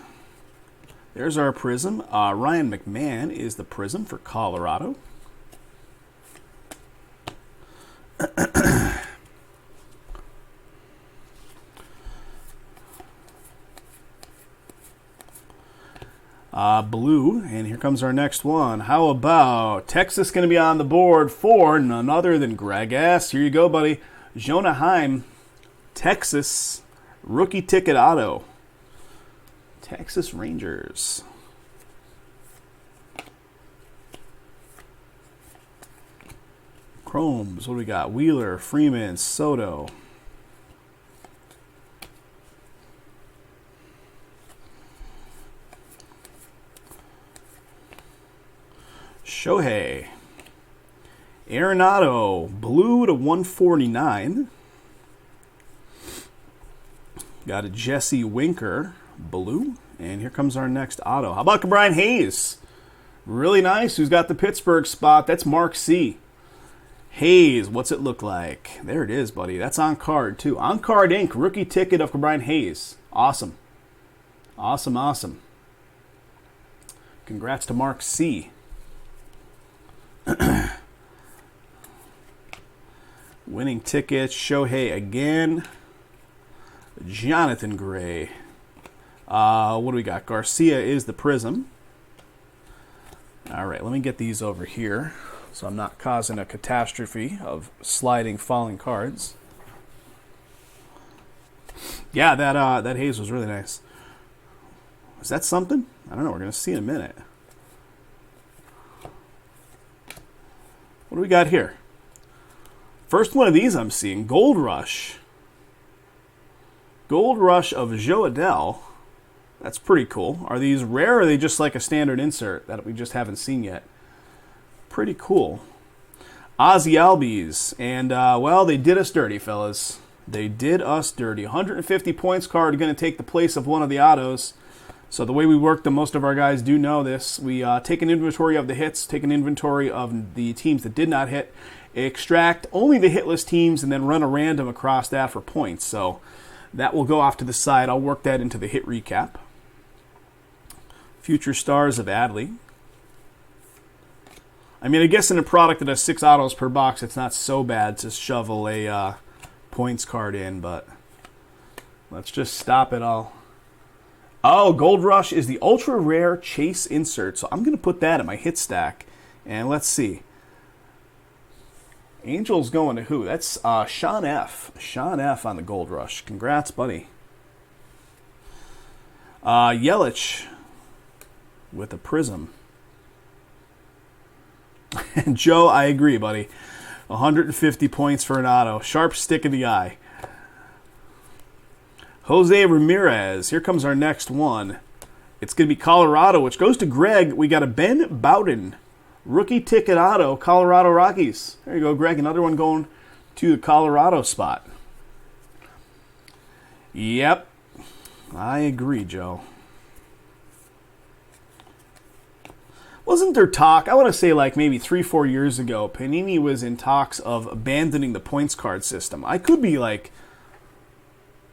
There's our Prism. Ryan McMahon is the Prism for Colorado. Blue, and here comes our next one. How about Texas going to be on the board for none other than Greg S. Here you go, buddy. Jonah Heim, Texas, rookie ticket auto. Texas Rangers. Chromes, what do we got? Wheeler, Freeman, Soto. Shohei. Arenado, blue to 149. Got a Jesse Winker, blue. And here comes our next auto. How about Brian Hayes? Really nice. Who's got the Pittsburgh spot? That's Mark C. Hayes, what's it look like? There it is, buddy. That's on card, too. On card ink, rookie ticket of Brian Hayes. Awesome. Awesome, awesome. Congrats to Mark C. Winning tickets, Shohei again. Jonathan Gray. What do we got? Garcia is the Prism. All right, let me get these over here so I'm not causing a catastrophe of sliding, falling cards. Yeah, that Hayes was really nice. Is that something? I don't know. We're going to see in a minute. What do we got here? First one of these I'm seeing. Gold Rush. Gold Rush of Joe Adell. That's pretty cool. Are these rare or are they just like a standard insert that we just haven't seen yet? Pretty cool. Ozzy Albies. And, well, they did us dirty, fellas. They did us dirty. 150 points card going to take the place of one of the autos. So the way we work them, most of our guys do know this. We take an inventory of the hits, take an inventory of the teams that did not hit, extract only the hitless teams, and then run a random across that for points. So that will go off to the side. I'll work that into the hit recap. Future Stars of Adley. I mean, I guess in a product that has 6 autos per box, it's not so bad to shovel a points card in, but let's just stop it all. Oh, Gold Rush is the ultra rare chase insert, so I'm going to put that in my hit stack. And let's see. Angels going to who? That's Sean F. Sean F. on the Gold Rush. Congrats, buddy. Yelich with a Prism. And Joe, I agree, buddy. 150 points for an auto. Sharp stick in the eye. Jose Ramirez. Here comes our next one. It's going to be Colorado, which goes to Greg. We got a Ben Bowden. Rookie ticket auto, Colorado Rockies. There you go, Greg. Another one going to the Colorado spot. Yep. I agree, Joe. Wasn't there talk, I want to say like maybe 3-4 years ago, Panini was in talks of abandoning the points card system. I could be like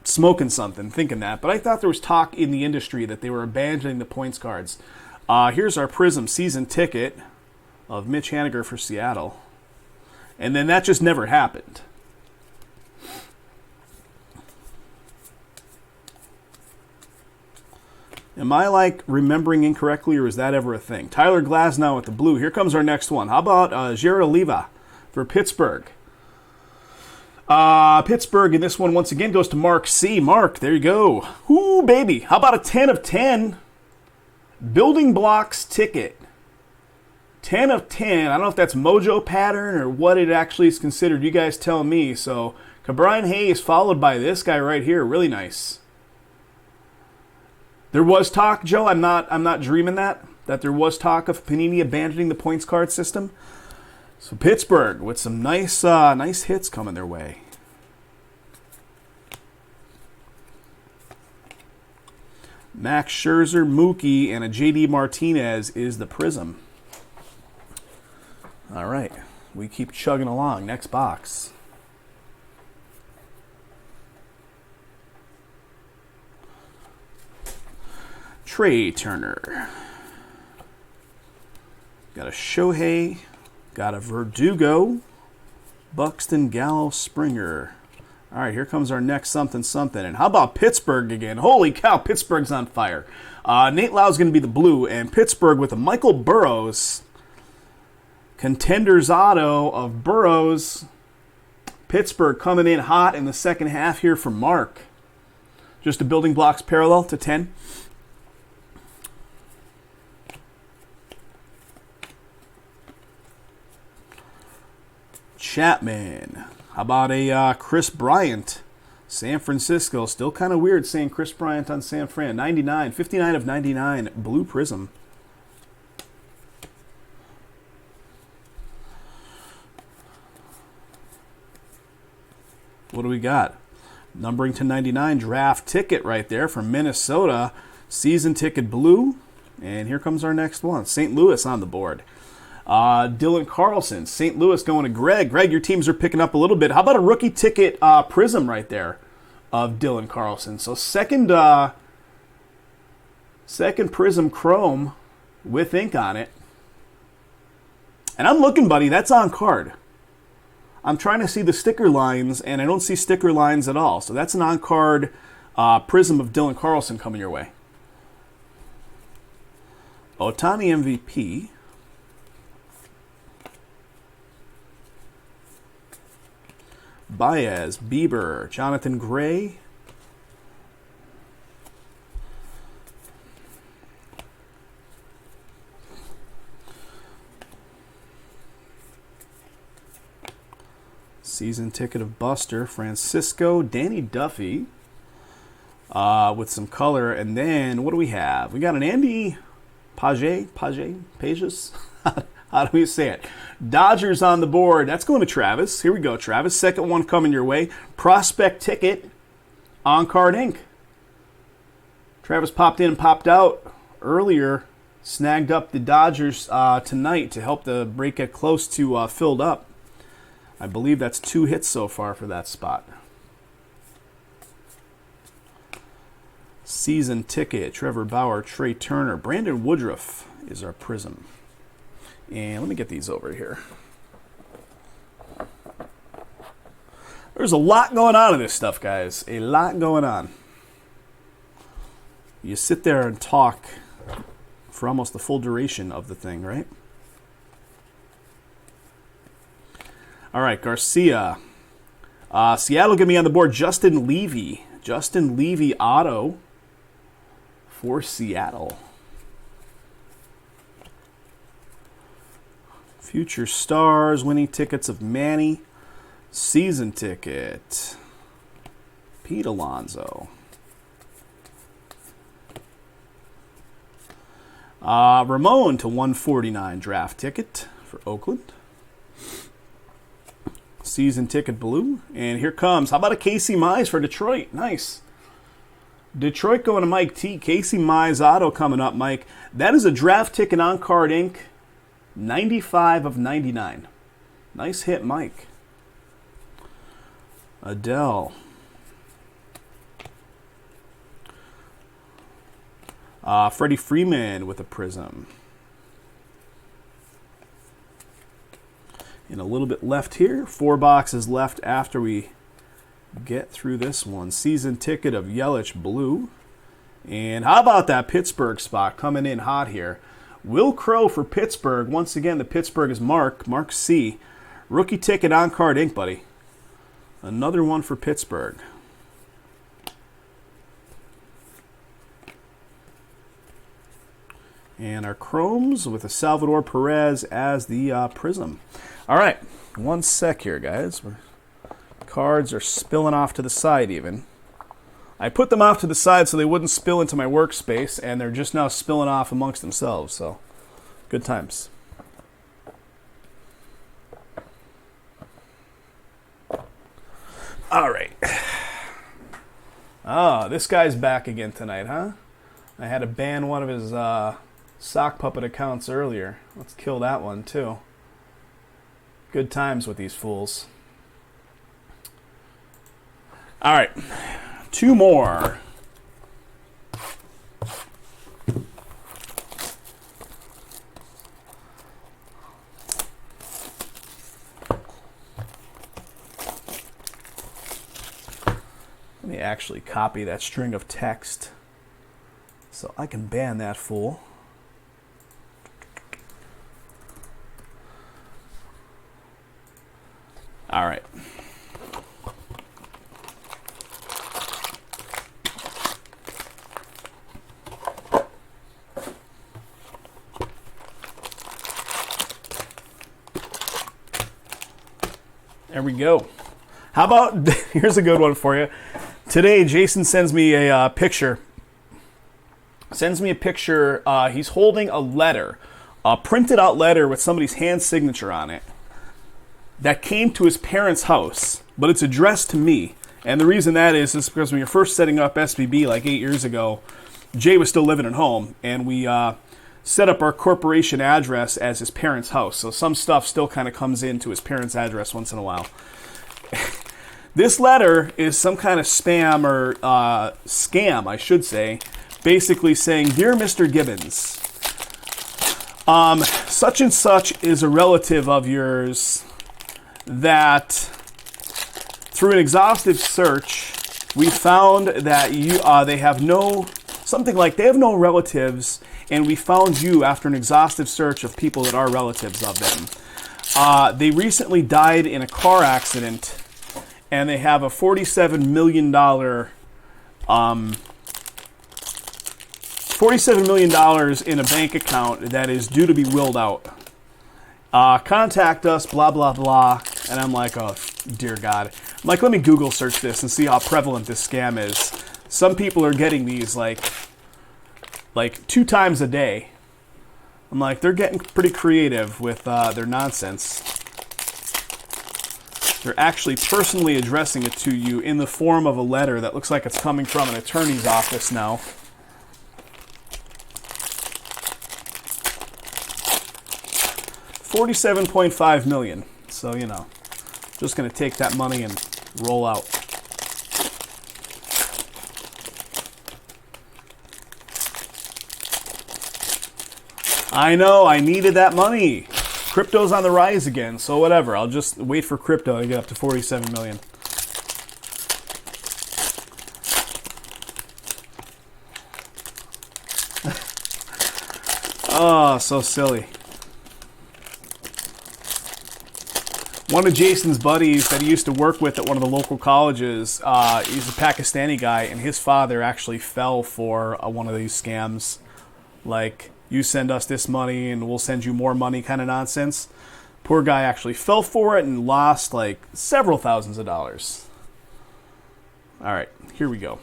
smoking something thinking that, but I thought there was talk in the industry that they were abandoning the points cards. Here's our Prism season ticket of Mitch Haniger for Seattle. And then that just never happened. Am I like remembering incorrectly, or is that ever a thing? Tyler Glasnow with the blue. Here comes our next one. How about Jared Oliva for Pittsburgh? Pittsburgh, and this one once again goes to Mark C. Mark, there you go. Ooh, baby. How about a 10 of 10 building blocks ticket? 10 of 10. I don't know if that's Mojo pattern or what it actually is considered. You guys tell me. So, Brian Hayes followed by this guy right here. Really nice. There was talk, Joe. I'm not dreaming that there was talk of Panini abandoning the points card system. So Pittsburgh with some nice hits coming their way. Max Scherzer, Mookie, and a JD Martinez is the Prism. All right, we keep chugging along. Next box. Trey Turner. Got a Shohei. Got a Verdugo. Buxton, Gallo, Springer. All right, here comes our next something. And how about Pittsburgh again? Holy cow, Pittsburgh's on fire. Nate Lau's going to be the blue, and Pittsburgh with a Michael Burrows. Contenders auto of Burrows. Pittsburgh coming in hot in the second half here for Mark. Just a building blocks parallel to 10. Chapman. How about a Chris Bryant? San Francisco. Still kind of weird saying Chris Bryant on San Fran. 99. 59 of 99. Blue Prism. What do we got? Numbering to 99. Draft ticket right there from Minnesota. Season ticket blue. And here comes our next one. St. Louis on the board. Dylan Carlson, St. Louis going to Greg. Greg, your teams are picking up a little bit. How about a rookie ticket prism right there of Dylan Carlson? So second prism chrome with ink on it. And I'm looking, buddy, that's on card. I'm trying to see the sticker lines, and I don't see sticker lines at all. So that's an on-card prism of Dylan Carlson coming your way. Ohtani MVP. Baez, Bieber, Jonathan Gray. Season ticket of Buster, Francisco, Danny Duffy with some color. And then what do we have? We got an Andy Pages? How do we say it? Dodgers on the board. That's going to Travis. Here we go, Travis. Second one coming your way. Prospect ticket on card ink. Travis popped in and popped out earlier. Snagged up the Dodgers tonight to help the break get close to filled up. I believe that's 2 hits so far for that spot. Season ticket. Trevor Bauer, Trey Turner. Brandon Woodruff is our prism. And let me get these over here. There's a lot going on in this stuff, guys. A lot going on. You sit there and talk for almost the full duration of the thing, right? All right, Garcia. Seattle get me on the board. Justin Levy. Justin Levy auto for Seattle. Future Stars, winning tickets of Manny. Season ticket. Pete Alonso. Ramon to 149 draft ticket for Oakland. Season ticket blue. And here comes, how about a Casey Mize for Detroit? Nice. Detroit going to Mike T. Casey Mize auto coming up, Mike. That is a draft ticket on card ink. 95 of 99. Nice hit, Mike. Adele. Freddie Freeman with a prism. And a little bit left here. 4 boxes left after we get through this one. Season ticket of Yelich blue. And how about that Pittsburgh spot coming in hot here? Will Crow for Pittsburgh. Once again, the Pittsburgh is Mark C. Rookie ticket on card ink, buddy. Another one for Pittsburgh. And our chromes with a Salvador Perez as the prism. All right, one sec here, guys. Cards are spilling off to the side even. I put them off to the side so they wouldn't spill into my workspace, and they're just now spilling off amongst themselves, so good times. All right. Oh, this guy's back again tonight, huh? I had to ban one of his sock puppet accounts earlier. Let's kill that one too. Good times with these fools. All right, 2 more. Let me actually copy that string of text so I can ban that fool. All right. There we go. How about, here's a good one for you. Today, Jason sends me a picture. He's holding a letter, a printed out letter with somebody's hand signature on it that came to his parents' house, but it's addressed to me. And the reason that is because when you're first setting up SBB like 8 years ago, Jay was still living at home, and we set up our corporation address as his parents' house. So some stuff still kind of comes into his parents' address once in a while. This letter is some kind of spam or scam, I should say, basically saying, "Dear Mr. Gibbons, such and such is a relative of yours that through an exhaustive search, we found that they have no relatives, and we found you after an exhaustive search of people that are relatives of them. They recently died in a car accident, and they have a $47 million in a bank account that is due to be willed out. Contact us, blah, blah, blah." And I'm like, oh, dear God. I'm like, let me Google search this and see how prevalent this scam is. Some people are getting these like 2 times a day. I'm like, they're getting pretty creative with their nonsense. They're actually personally addressing it to you in the form of a letter that looks like it's coming from an attorney's office now. $47.5 million. So, just going to take that money and roll out. I know, I needed that money. Crypto's on the rise again, so whatever. I'll just wait for crypto to get up to 47 million. Oh, so silly. One of Jason's buddies that he used to work with at one of the local colleges, he's a Pakistani guy, and his father actually fell for one of these scams. Like, you send us this money and we'll send you more money kind of nonsense. Poor guy actually fell for it and lost like several thousands of dollars. All right, here we go.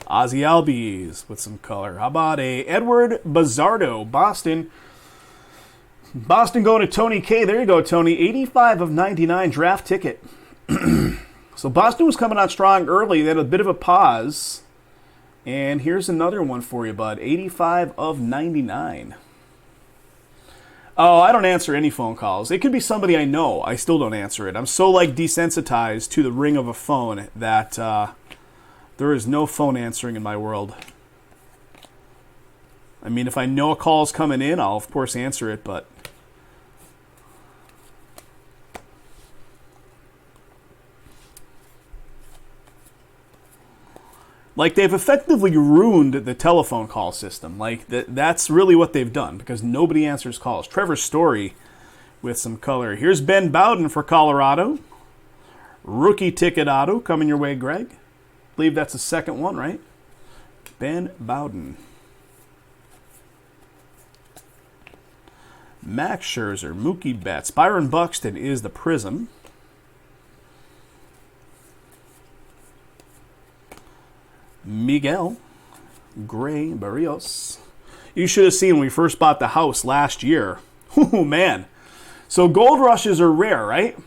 Ozzy Albies with some color. How about a Edward Bizzardo, Boston? Boston going to Tony K. There you go, Tony. 85 of 99 draft ticket. So Boston was coming out strong early. They had a bit of a pause. And here's another one for you, bud. 85 of 99. Oh, I don't answer any phone calls. It could be somebody I know. I still don't answer it. I'm so desensitized to the ring of a phone that there is no phone answering in my world. I mean, if I know a call's coming in, I'll of course answer it, but they've effectively ruined the telephone call system. That's really what they've done, because nobody answers calls. Trevor Story with some color. Here's Ben Bowden for Colorado. Rookie ticket auto coming your way, Greg. I believe that's the second one, right? Ben Bowden. Max Scherzer, Mookie Betts. Byron Buxton is the Prism. Miguel Gray Barrios. You should have seen when we first bought the house last year. Oh, man. So gold rushes are rare, right?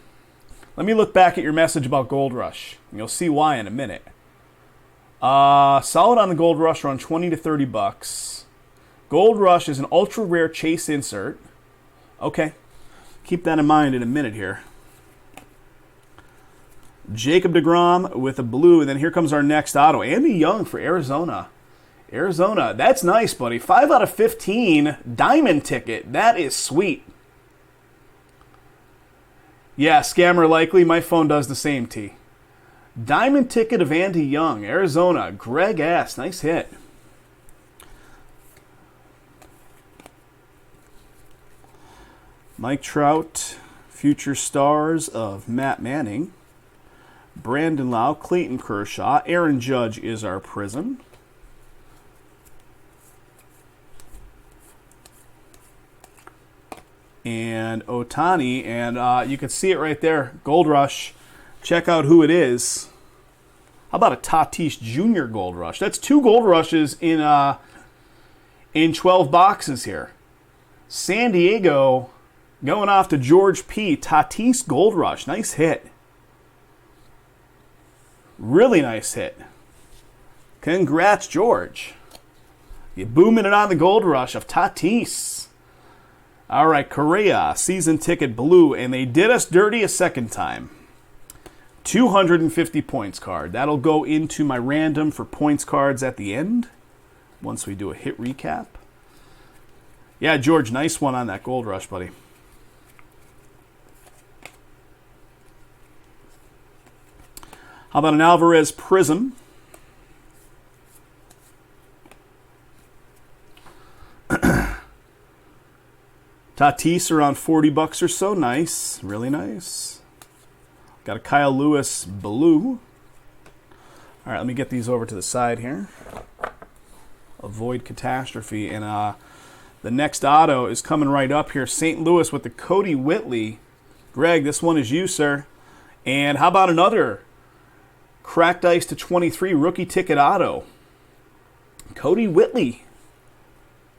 Let me look back at your message about Gold Rush. And you'll see why in a minute. Solid on the Gold Rush, around 20 to 30 bucks. Gold Rush is an ultra rare chase insert. Okay. Keep that in mind in a minute here. Jacob deGrom with a blue, and then here comes our next auto. Andy Young for Arizona. Arizona, that's nice, buddy. 5 out of 15, diamond ticket. That is sweet. Yeah, scammer likely. My phone does the same, T. Diamond ticket of Andy Young, Arizona. Greg S. Nice hit. Mike Trout, future stars of Matt Manning. Brandon Lau, Clayton Kershaw. Aaron Judge is our prism. And Otani, and you can see it right there. Gold Rush. Check out who it is. How about a Tatis Jr. Gold Rush? That's 2 Gold Rushes in 12 boxes here. San Diego going off to George P. Tatis Gold Rush. Nice hit. Really nice hit. Congrats, George. You're booming it on the Gold Rush of Tatis. All right, Correa, season ticket blue, and they did us dirty a second time. 250 points card. That'll go into my random for points cards at the end, once we do a hit recap. Yeah, George, nice one on that Gold Rush, buddy. How about an Alvarez Prism? Tatis around 40 bucks or so. Nice. Really nice. Got a Kyle Lewis blue. All right, let me get these over to the side here. Avoid catastrophe. And the next auto is coming right up here. St. Louis with the Cody Whitley. Greg, this one is you, sir. And how about another cracked ice to 23 rookie ticket auto? Cody Whitley.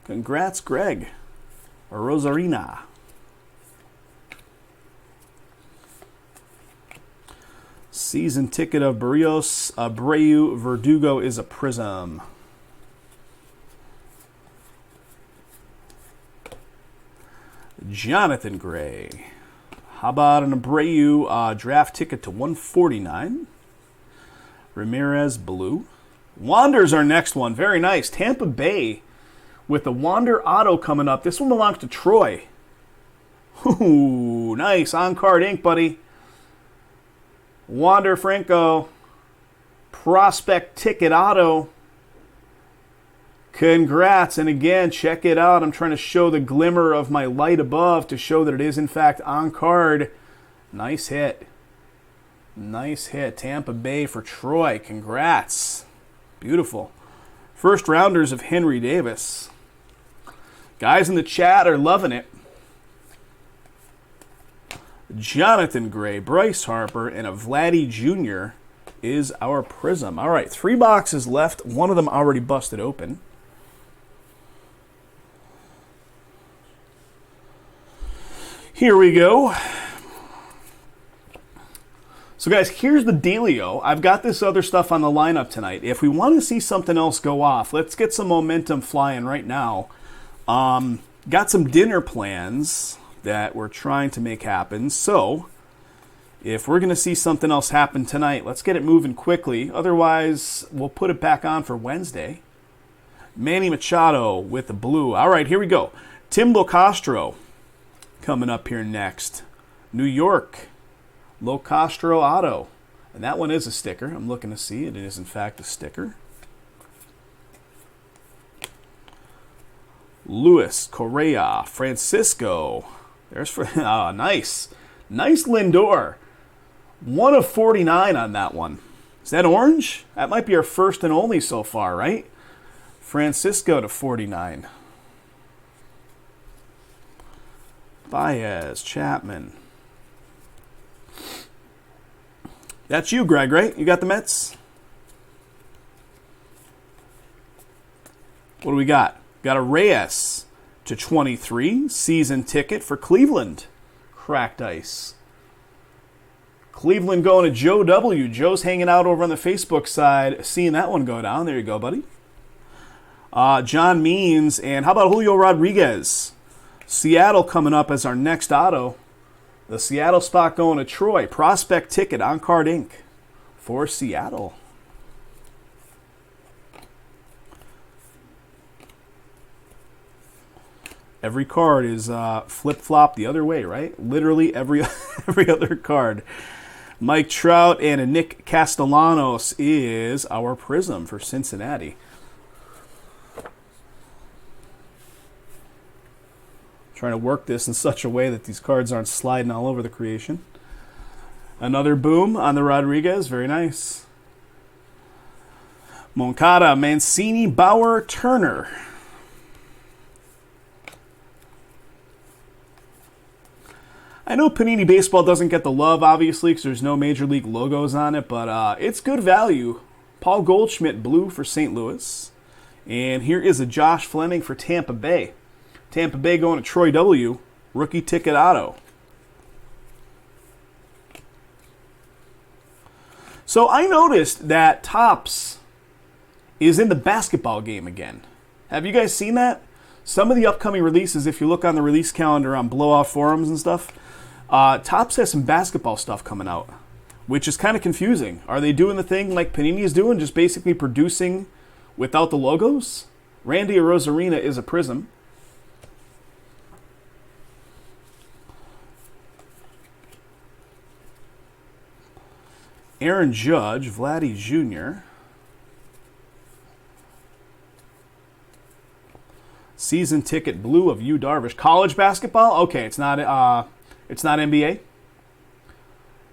Congrats, Greg. Rosarina. Season ticket of Barrios. Abreu Verdugo is a prism. Jonathan Gray. How about an Abreu draft ticket to 149? Ramirez blue. Wander's our next one. Very nice. Tampa Bay with the Wander auto coming up. This one belongs to Troy. Ooh, nice. On-card ink, buddy. Wander Franco. Prospect ticket auto. Congrats. And again, check it out. I'm trying to show the glimmer of my light above to show that it is, in fact, on-card. Nice hit. Nice hit. Tampa Bay for Troy. Congrats. Beautiful. First rounders of Henry Davis. Guys in the chat are loving it. Jonathan Gray, Bryce Harper, and a Vladdy Jr. is our prism. All right, 3 boxes left. One of them already busted open. Here we go. So, guys, here's the dealio. I've got this other stuff on the lineup tonight. If we want to see something else go off, let's get some momentum flying right now. Got some dinner plans that we're trying to make happen. So, if we're going to see something else happen tonight, let's get it moving quickly. Otherwise, we'll put it back on for Wednesday. Manny Machado with the blue. All right, here we go. Tim Locastro coming up here next. New York. Locastro auto. And that one is a sticker. I'm looking to see it. It is, in fact, a sticker. Luis Correa. Francisco. There's for nice. Nice Lindor. 1 of 49 on that one. Is that orange? That might be our first and only so far, right? Francisco to 49. Baez, Chapman. That's you, Greg, right? You got the Mets? What do we got? Got a Reyes to 23. Season ticket for Cleveland. Cracked ice. Cleveland going to Joe W. Joe's hanging out over on the Facebook side, seeing that one go down. There you go, buddy. John Means, and how about Julio Rodriguez? Seattle coming up as our next auto. The Seattle spot going to Troy. Prospect ticket on Card Inc. for Seattle. Every card is flip-flop the other way, right? Literally every other card. Mike Trout and a Nick Castellanos is our Prism for Cincinnati. Trying to work this in such a way that these cards aren't sliding all over the creation. Another boom on the Rodriguez. Very nice. Moncada, Mancini, Bauer, Turner. I know Panini Baseball doesn't get the love, obviously, because there's no Major League logos on it, but it's good value. Paul Goldschmidt, blue for St. Louis. And here is a Josh Fleming for Tampa Bay. Tampa Bay going to Troy W. Rookie ticket auto. So I noticed that Topps is in the basketball game again. Have you guys seen that? Some of the upcoming releases, if you look on the release calendar on Blowout Forums and stuff, Topps has some basketball stuff coming out, which is kind of confusing. Are they doing the thing like Panini is doing, just basically producing without the logos? Randy Arozarena is a Prism. Aaron Judge, Vladdy Jr. Season ticket blue of Yu Darvish. College basketball? Okay, it's not NBA.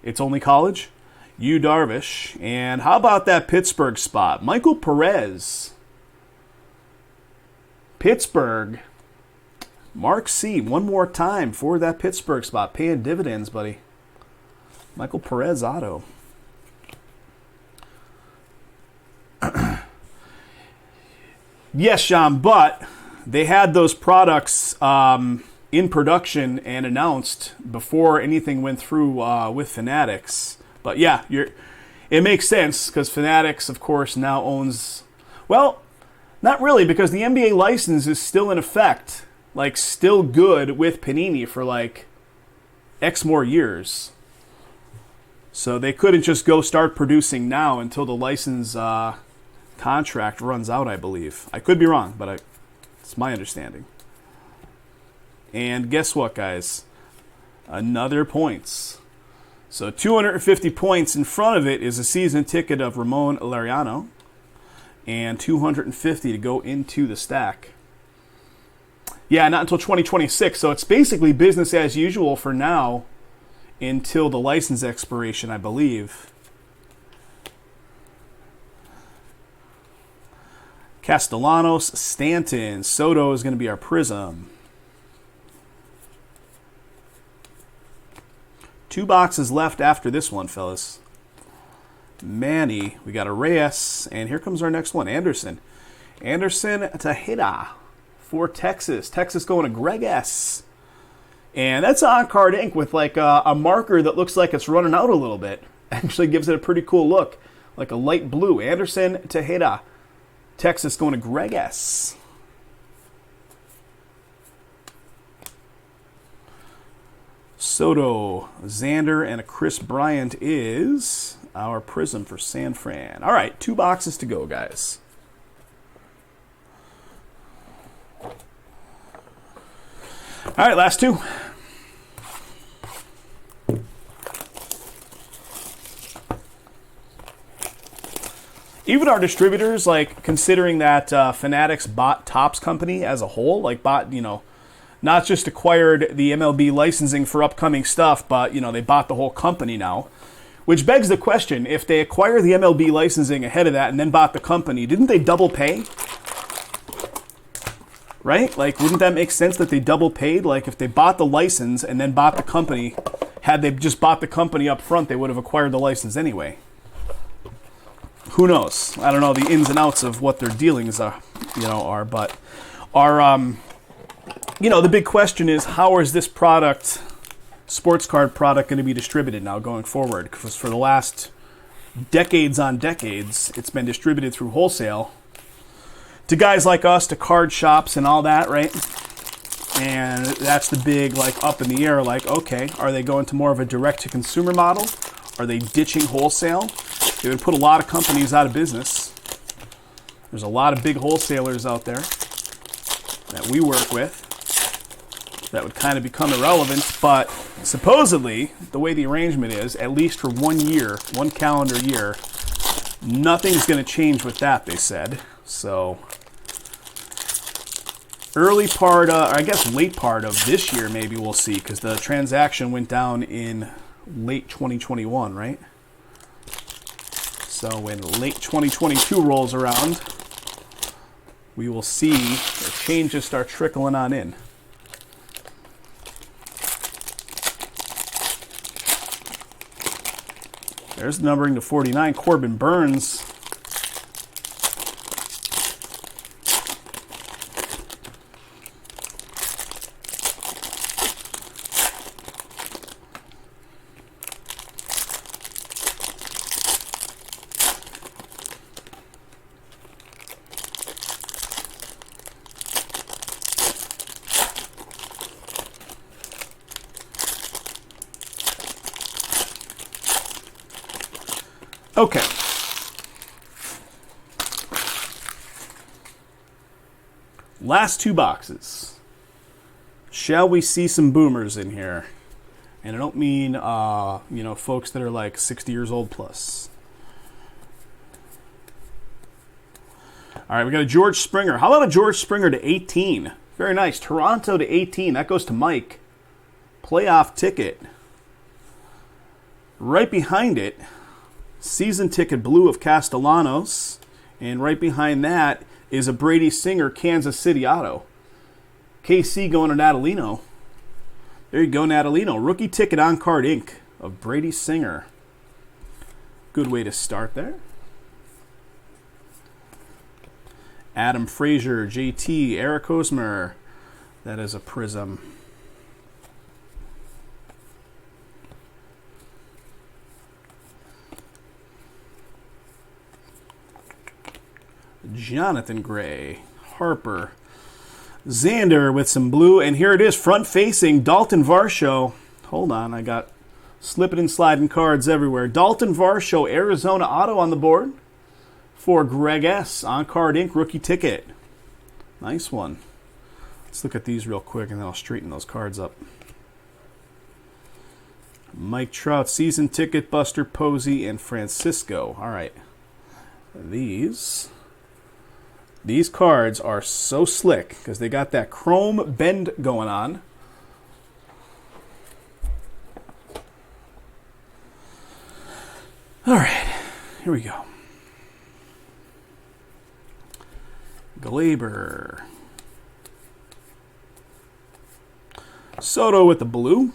It's only college. Yu Darvish. And how about that Pittsburgh spot? Michael Perez. Pittsburgh. Mark C. One more time for that Pittsburgh spot. Paying dividends, buddy. Michael Perez auto. Yes, Sean, but they had those products in production and announced before anything went through with Fanatics. But yeah, it makes sense because Fanatics, of course, now owns... Well, not really, because the NBA license is still in effect, like still good with Panini for like X more years. So they couldn't just go start producing now until the license contract runs out, I believe. I could be wrong, but it's my understanding. And guess what, guys? Another points. So 250 points in front of it is a season ticket of Ramon Laureano. And 250 to go into the stack. Yeah, not until 2026. So it's basically business as usual for now until the license expiration, I believe. Castellanos, Stanton, Soto is going to be our Prism. 2 boxes left after this one, fellas. Manny, we got a Reyes, and here comes our next one, Anderson. Anderson Tejeda for Texas. Texas going to Greg S. And that's on Card Inc. with like a marker that looks like it's running out a little bit. Actually gives it a pretty cool look, like a light blue. Anderson Tejeda. Texas going to Greg S. Soto, Xander, and a Chris Bryant is our Prism for San Fran. All right, 2 boxes to go, guys. All right, last 2. Even our distributors, like considering that Fanatics bought Topps Company as a whole, like bought, not just acquired the MLB licensing for upcoming stuff, but, they bought the whole company now. Which begs the question, if they acquire the MLB licensing ahead of that and then bought the company, didn't they double pay? Right? Like, wouldn't that make sense that they double paid? Like, if they bought the license and then bought the company, had they just bought the company up front, they would have acquired the license anyway. Who knows? I don't know the ins and outs of what their dealings are, but the big question is, how is this product sports card product going to be distributed now going forward? Because for the last decades on decades, it's been distributed through wholesale to guys like us, to card shops and all that, right? And that's the big, like, up in the air, like, okay, are they going to more of a direct-to-consumer model? Are they ditching wholesale? It would put a lot of companies out of business. There's a lot of big wholesalers out there that we work with that would kind of become irrelevant, but supposedly, the way the arrangement is, at least for 1 year, 1 calendar year, nothing's going to change with that, they said. So, early part, I guess late part of this year, maybe we'll see, because the transaction went down in late 2021, right? So when late 2022 rolls around, we will see the changes start trickling on in. There's the numbering to 49. Corbin Burns. Okay. Last 2 boxes. Shall we see some boomers in here? And I don't mean, folks that are like 60 years old plus. All right, we got a George Springer. How about a George Springer to 18? Very nice. Toronto to 18. That goes to Mike. Playoff ticket. Right behind it, season ticket blue of Castellanos. And right behind that is a Brady Singer Kansas City auto. KC going to Natalino. There you go, Natalino. Rookie ticket on card ink of Brady Singer. Good way to start there. Adam Frazier, JT, Eric Hosmer. That is a Prism. Jonathan Gray, Harper, Xander with some blue, and here it is, front-facing, Dalton Varsho. Hold on, I got slipping and sliding cards everywhere. Dalton Varsho, Arizona auto on the board for Greg S. On card ink, rookie ticket. Nice one. Let's look at these real quick, and then I'll straighten those cards up. Mike Trout, season ticket, Buster Posey, and Francisco. All right. These cards are so slick because they got that chrome bend going on. All right, here we go. Glaber. Soto with the blue.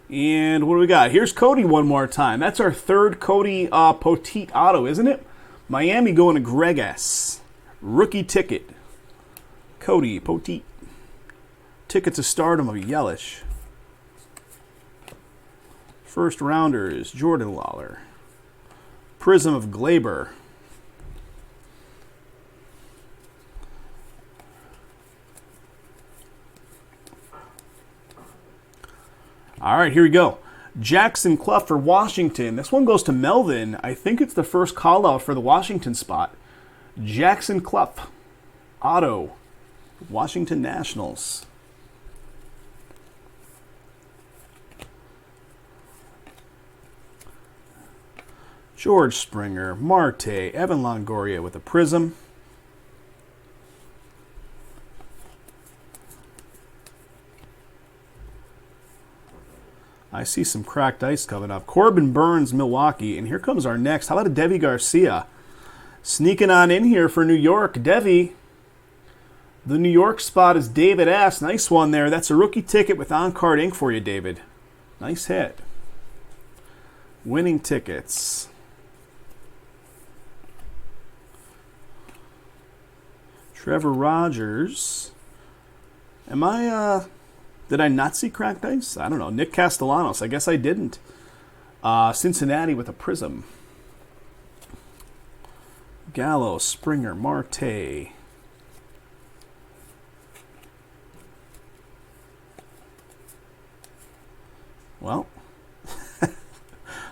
And what do we got? Here's Cody one more time. That's our third Cody Poteet auto, isn't it? Miami going to Greg S. Rookie ticket. Cody Poteet. Ticket to Stardom of Yelich. First rounders, Jordan Lawler. Prism of Glaber. All right, here we go. Jackson Clough for Washington. This one goes to Melvin. I think it's the first call out for the Washington spot. Jackson Clough, auto, Washington Nationals. George Springer, Marte, Evan Longoria with a Prism. I see some cracked ice coming up. Corbin Burns, Milwaukee. And here comes our next. How about a Devi Garcia? Sneaking on in here for New York. Devi. The New York spot is David S. Nice one there. That's a rookie ticket with on-card ink for you, David. Nice hit. Winning tickets. Trevor Rogers. Am I Did I not see cracked ice? I don't know. Nick Castellanos. I guess I didn't. Cincinnati with a prism. Gallo, Springer, Marte. Well,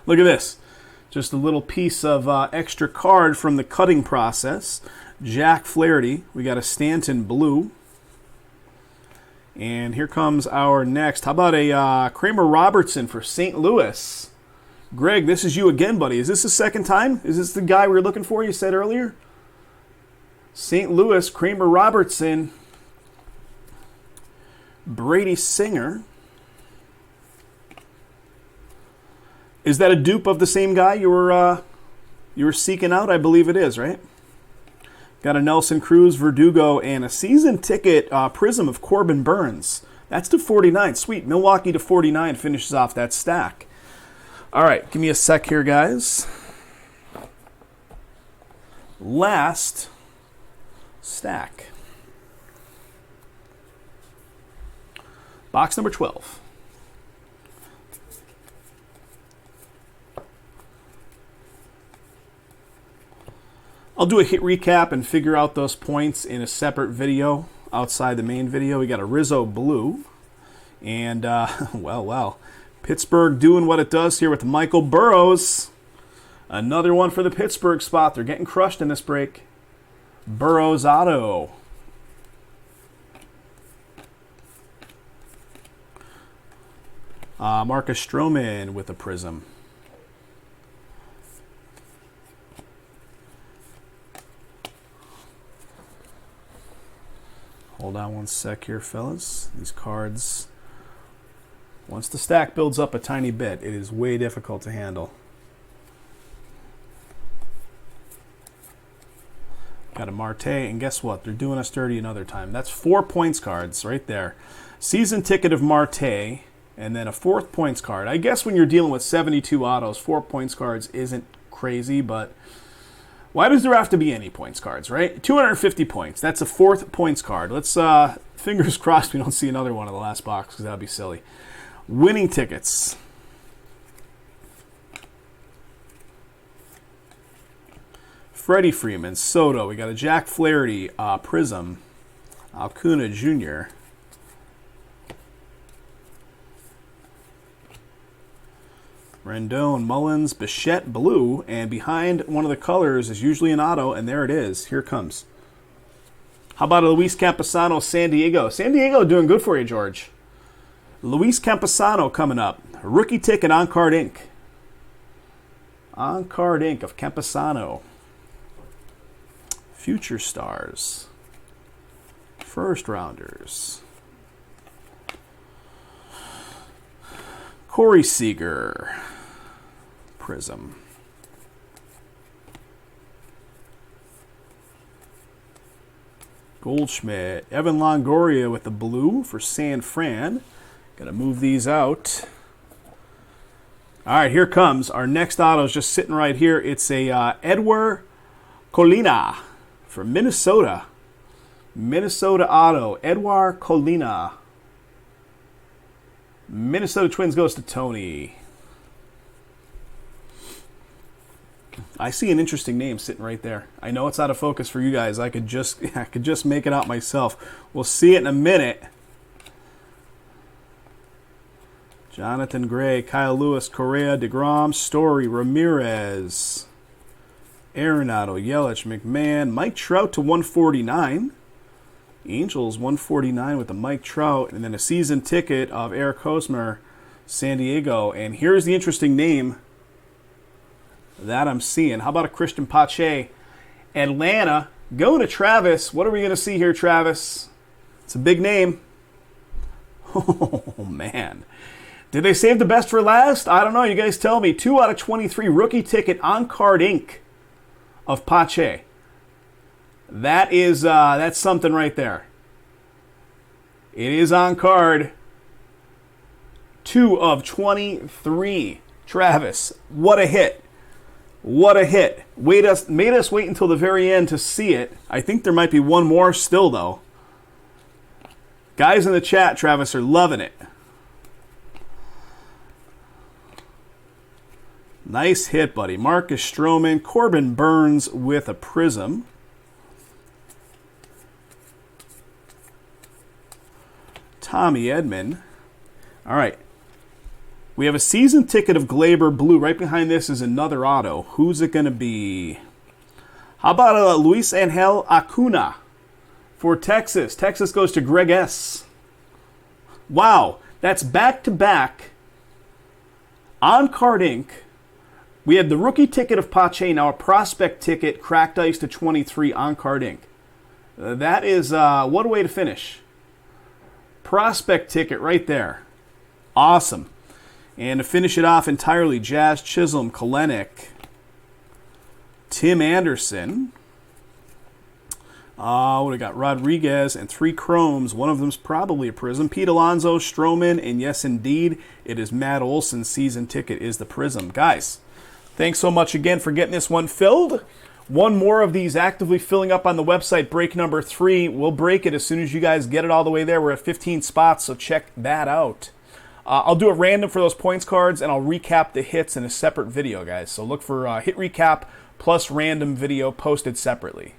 look at this. Just a little piece of extra card from the cutting process. Jack Flaherty. We got a Stanton blue. And here comes our next. How about a Kramer Robertson for St. Louis? Greg, this is you again, buddy. Is this the second time? Is this the guy we were looking for, you said earlier? St. Louis, Kramer Robertson. Brady Singer. Is that a dupe of the same guy you were seeking out? I believe it is, right? Got a Nelson Cruz, Verdugo, and a season ticket prism of Corbin Burns. That's to 49. Sweet. Milwaukee to 49 finishes off that stack. All right, give me a sec here, guys. Last stack. Box number 12. I'll do a hit recap and figure out those points in a separate video outside the main video. We got a Rizzo blue. And, well. Pittsburgh doing what it does here with Michael Burrows. Another one for the Pittsburgh spot. They're getting crushed in this break. Burrows auto. Marcus Stroman with a prism. Hold on one sec here, fellas. These cards, once the stack builds up a tiny bit, it is way difficult to handle. Got a Marte, and guess what? They're doing us dirty another time. That's 4 points cards right there. Season ticket of Marte, and then a 4th points card. I guess when you're dealing with 72 autos, 4 points cards isn't crazy, but why does there have to be any points cards, right? 250 points. That's a 4th points card. Let's, fingers crossed we don't see another one in the last box, because that would be silly. Winning tickets. Freddie Freeman, Soto. We got a Jack Flaherty, Prism. Acuna Jr. Rendon, Mullins, Bichette, blue, and behind one of the colors is usually an auto, and there it is. Here it comes. How about a Luis Campusano, San Diego? San Diego doing good for you, George. Luis Campusano coming up. Rookie ticket on Card Inc. On Card Inc. of Campusano. Future Stars. First Rounders. Corey Seager. Prism. Goldschmidt. Evan Longoria with the blue for San Fran. Got to move these out. All right, here comes. Our next auto is just sitting right here. It's a Edward Colina for Minnesota. Minnesota auto. Edward Colina. Minnesota Twins goes to Tony. I see an interesting name sitting right there. I know it's out of focus for you guys. I could just make it out myself. We'll see it in a minute. Jonathan Gray, Kyle Lewis, Correa, DeGrom, Story, Ramirez, Arenado, Yelich, McMahon, Mike Trout to 149. Angels 149 with the Mike Trout, and then a season ticket of Eric Hosmer, San Diego. And here's the interesting name that I'm seeing. How about a Christian Pache? Atlanta, going to Travis. What are we going to see here, Travis? It's a big name. Oh, man. Did they save the best for last? I don't know. You guys tell me. 2 out of 23 rookie ticket on Card Inc. of Pache. That is that's something right there. It is on card. 2 of 23. Travis, what a hit. What a hit. Made us wait until the very end to see it. I think there might be one more still, though. Guys in the chat, Travis, are loving it. Nice hit, buddy. Marcus Stroman, Corbin Burns with a prism. Tommy Edman. All right. We have a season ticket of Glaber Blue. Right behind this is another auto. Who's it going to be? How about Luis Angel Acuna for Texas? Texas goes to Greg S. Wow. That's back-to-back on-card ink. We had the rookie ticket of Pache, now a prospect ticket, cracked ice to 23 on-card ink. That is, what a way to finish. Prospect ticket right there. Awesome. And to finish it off entirely, Jazz Chisholm, Kalenic, Tim Anderson. What we got? Rodriguez and 3 chromes. One of them's probably a prism. Pete Alonso, Stroman, and yes, indeed, it is Matt Olson's season ticket is the prism. Guys, thanks so much again for getting this one filled. One more of these actively filling up on the website, break number 3. We'll break it as soon as you guys get it all the way there. We're at 15 spots, so check that out. I'll do a random for those points cards, and I'll recap the hits in a separate video, guys. So look for hit recap plus random video posted separately.